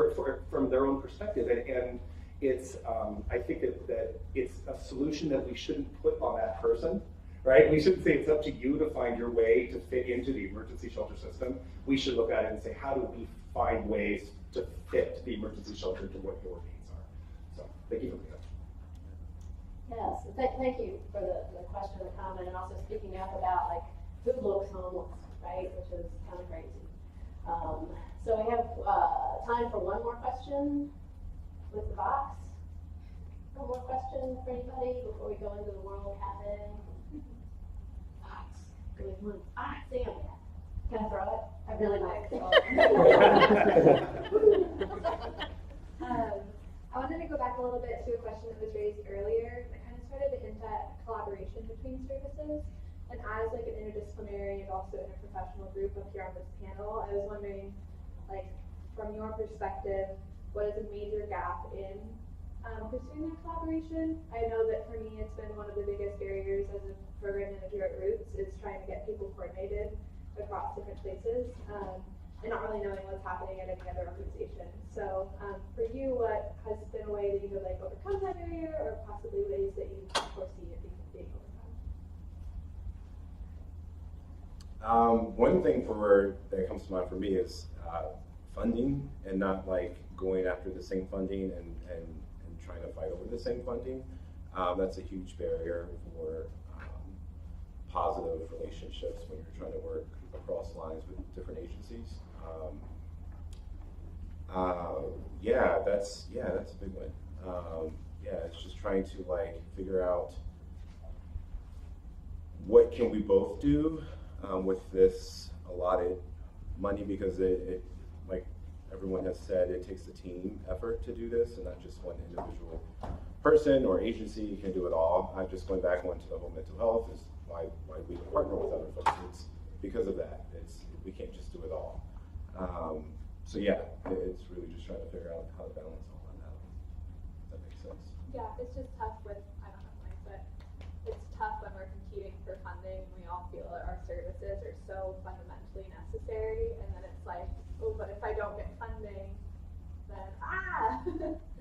from their own perspective, and it's I think that it's a solution that we shouldn't put on that person, right? We shouldn't say it's up to you to find your way to fit into the emergency shelter system. We should look at it and say, how do we find ways to fit the emergency shelter to what your needs are? So, thank you for that. Yes, thank you for the question, the comment, and also speaking up about like who looks homeless, right? Which is kind of crazy. So we have time for one more question with the box. One more question for anybody before we go into the World Cafe? Thoughts? Good one. Sam. Can I throw it? I really like it. I wanted to go back a little bit to a question that was raised earlier that kind of started to hint at collaboration between services. And as like an interdisciplinary and also interprofessional group up here on this panel, I was wondering, like, from your perspective, what is a major gap in pursuing that collaboration? I know that for me, it's been one of the biggest barriers as a program manager at Roots is trying to get people coordinated across different places and not really knowing what's happening at any other organization. So for you, what has been a way that you could like overcome that barrier or possibly ways that you foresee it being overcome? One thing that comes to mind for me is funding and not like going after the same funding and trying to fight over the same funding. That's a huge barrier for positive relationships when you're trying to work across lines with different agencies. That's a big one. It's just trying to like figure out what can we both do with this allotted money, because it like everyone has said, it takes a team effort to do this and not just one individual person or agency can do it all. I'm just going back to the whole mental health is why we partner with other folks. It's because of that. We can't just do it all. It's really just trying to figure out how to balance all of that. If that makes sense. Yeah, it's just tough with, I don't know, but it's tough when we're competing for funding. We all feel that our services are so fundamentally necessary, and then it's like, oh, but if I don't get funding, then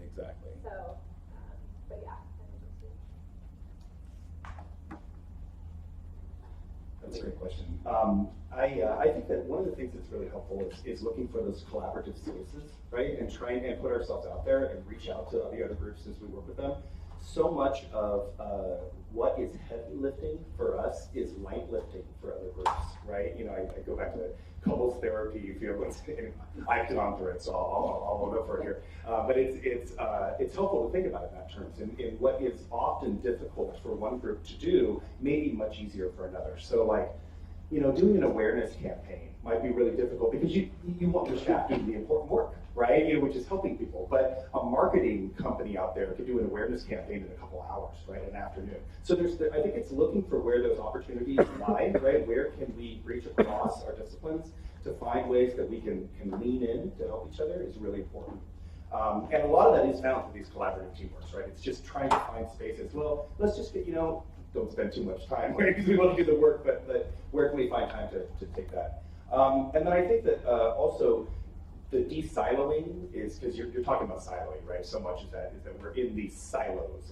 Exactly. So, but yeah. That's a great question. I think that one of the things that's really helpful is looking for those collaborative spaces, right? And trying and put ourselves out there and reach out to the other groups as we work with them. So much of what is heavy lifting for us is light lifting for other groups, right? You know, I go back to couples therapy. You feel I've gone through it, so I'll own up for it here. But it's helpful to think about it in that terms. And what is often difficult for one group to do may be much easier for another. So like, you know, doing an awareness campaign might be really difficult because you want your staff doing the important work, right? You know, which is helping people. But a marketing company out there could do an awareness campaign in a couple hours, right, an afternoon. So I think it's looking for where those opportunities lie, right? Where can we reach across our disciplines to find ways that we can lean in to help each other is really important. And a lot of that is found through these collaborative teamworks, right? It's just trying to find spaces. Well, let's just get, don't spend too much time because we want to do the work, but where can we find time to take that? And then I think that also the de-siloing is, because you're talking about siloing, right? So much is that we're in these silos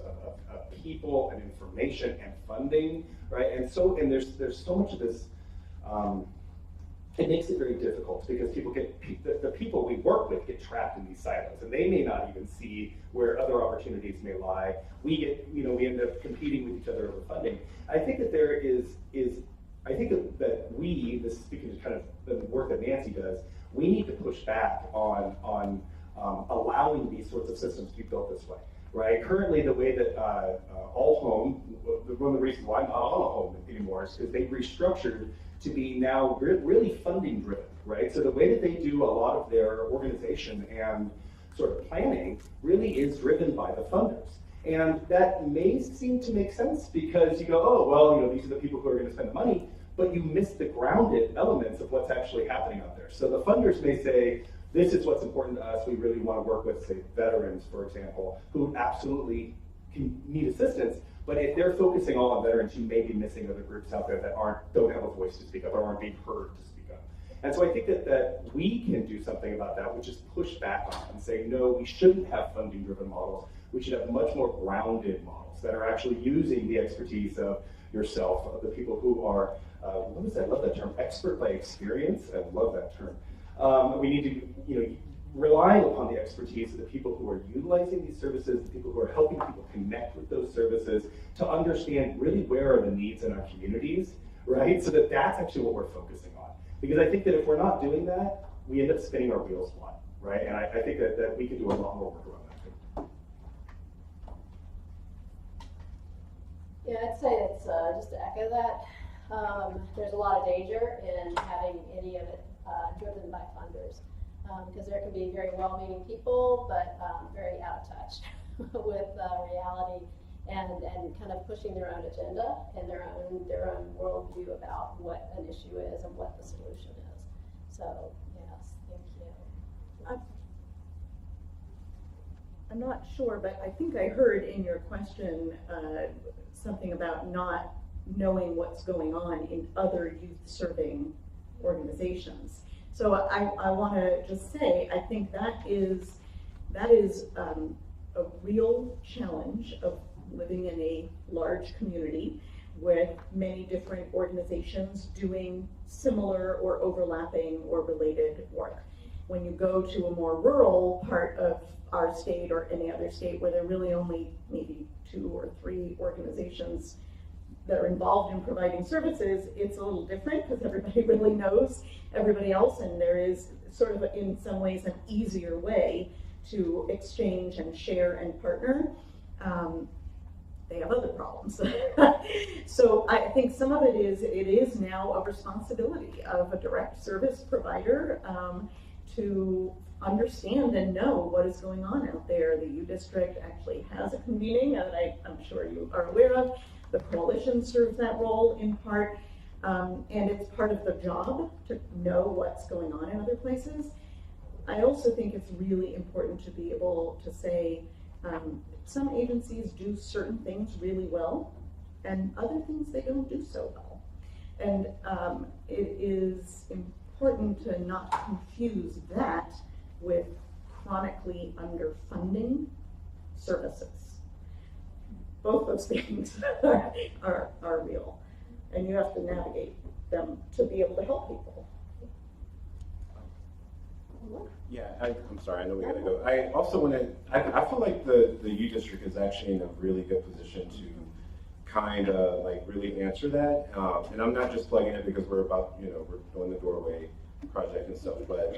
of people and information and funding, right? And there's so much of this, it makes it very difficult because the people we work with get trapped in these silos and they may not even see where other opportunities may lie. We end up competing with each other over funding. I think that that we, this is speaking to kind of the work that Nancy does, we need to push back on allowing these sorts of systems to be built this way, right? Currently, the way that All Home, one of the reasons why I'm not on a home anymore is because they've restructured to be now really funding driven, right? So the way that they do a lot of their organization and sort of planning really is driven by the funders. And that may seem to make sense because you go, oh, well, these are the people who are going to spend the money, but you miss the grounded elements of what's actually happening out there. So the funders may say, this is what's important to us. We really want to work with, say, veterans, for example, who absolutely need assistance. But if they're focusing all on veterans, you may be missing other groups out there that don't have a voice to speak up or aren't being heard to speak up. And so I think that we can do something about that, which is push back on it and say, no, we shouldn't have funding-driven models. We should have much more grounded models that are actually using the expertise of yourself, of the people who are, I love that term, expert by experience. I love that term. We need to, relying upon the expertise of the people who are utilizing these services, the people who are helping people connect with those services, to understand really where are the needs in our communities, right? So that's actually what we're focusing on. Because I think that if we're not doing that, we end up spinning our wheels a lot, right? And I think that we could do a lot more work around that. Yeah, I'd say it's just to echo that. There's a lot of danger in having any of it driven by funders, because there can be very well-meaning people, but very out of touch with reality, and kind of pushing their own agenda and their own worldview about what an issue is and what the solution is. So yes, thank you. I'm not sure, but I think I heard in your question something about not knowing what's going on in other youth-serving organizations. So I want to just say, I think that is a real challenge of living in a large community with many different organizations doing similar or overlapping or related work. When you go to a more rural part of our state or any other state where there are really only maybe 2 or 3 organizations that are involved in providing services, it's a little different because everybody really knows everybody else, and there is sort of, in some ways, an easier way to exchange and share and partner. They have other problems. So I think some of it is now a responsibility of a direct service provider to understand and know what is going on out there. The U District actually has a convening that I'm sure you are aware of. The coalition serves that role in part, and it's part of the job to know what's going on in other places. I also think it's really important to be able to say some agencies do certain things really well, and other things they don't do so well. And it is important to not confuse that with chronically underfunding services. Both those things are real, and you have to navigate them to be able to help people. Yeah, I'm sorry, I know we gotta go. I also want to, I feel like the U District is actually in a really good position to kind of like really answer that. And I'm not just plugging it because we're about, we're doing the Doorway project and stuff, but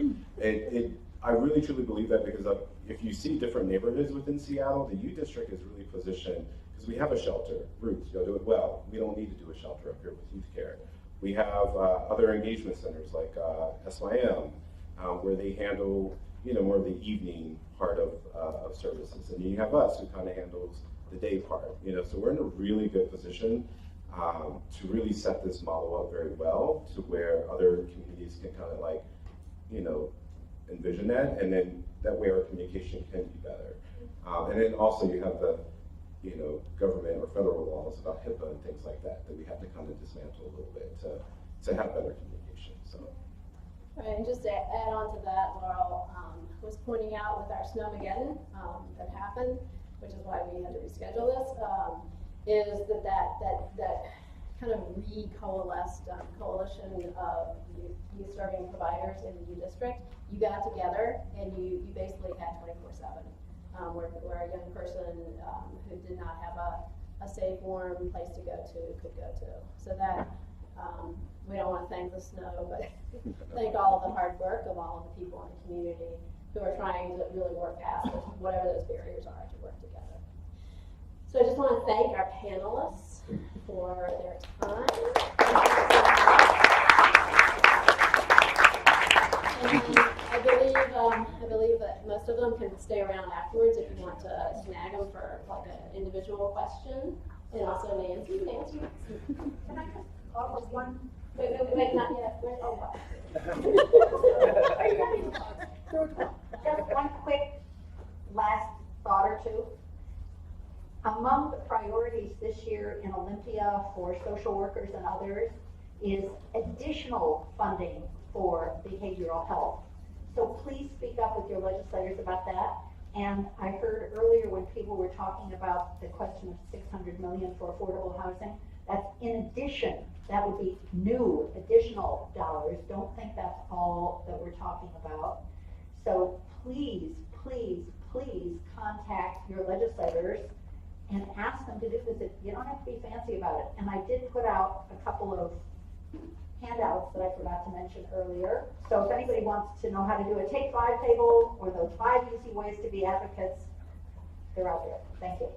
I really truly believe that because if you see different neighborhoods within Seattle, the U District is really positioned, because we have a shelter, Roots, you'll do it well. We don't need to do a shelter up here with YouthCare. We have other engagement centers like SYM, where they handle, more of the evening part of services. And you have us who kind of handles the day part, so we're in a really good position to really set this model up very well to where other communities can kind of like, envision that, and then that way our communication can be better. And then also you have the, government or federal laws about HIPAA and things like that we have to kind of dismantle a little bit to have better communication. So. Right, and just to add on to that, Laurel was pointing out with our Snowmageddon that happened, which is why we had to reschedule this, is that kind of re-coalesced coalition of youth serving providers in the U District. You got together and you basically had 24/7, where a young person who did not have a safe, warm place to go to could go to. So that we don't want to thank the snow, but thank all of the hard work of all of the people in the community who are trying to really work past whatever those barriers are to work together. So I just want to thank our panelists for their time. And I believe that most of them can stay around afterwards if you want to snag them for like an individual question. And also Nancy. Can I just offer one? Wait, not yet. Where's Just one quick last thought or two. Among the priorities this year in Olympia for social workers and others is additional funding for behavioral health. So please speak up with your legislators about that. And I heard earlier when people were talking about the question of $600 million for affordable housing, that's in addition, that would be new additional dollars. Don't think that's all that we're talking about. So please, please, please contact your legislators and ask them to do this. You don't have to be fancy about it. And I did put out a couple of handouts that I forgot to mention earlier. So if anybody wants to know how to do a Take 5 table or those 5 easy ways to be advocates, they're out there. Thank you.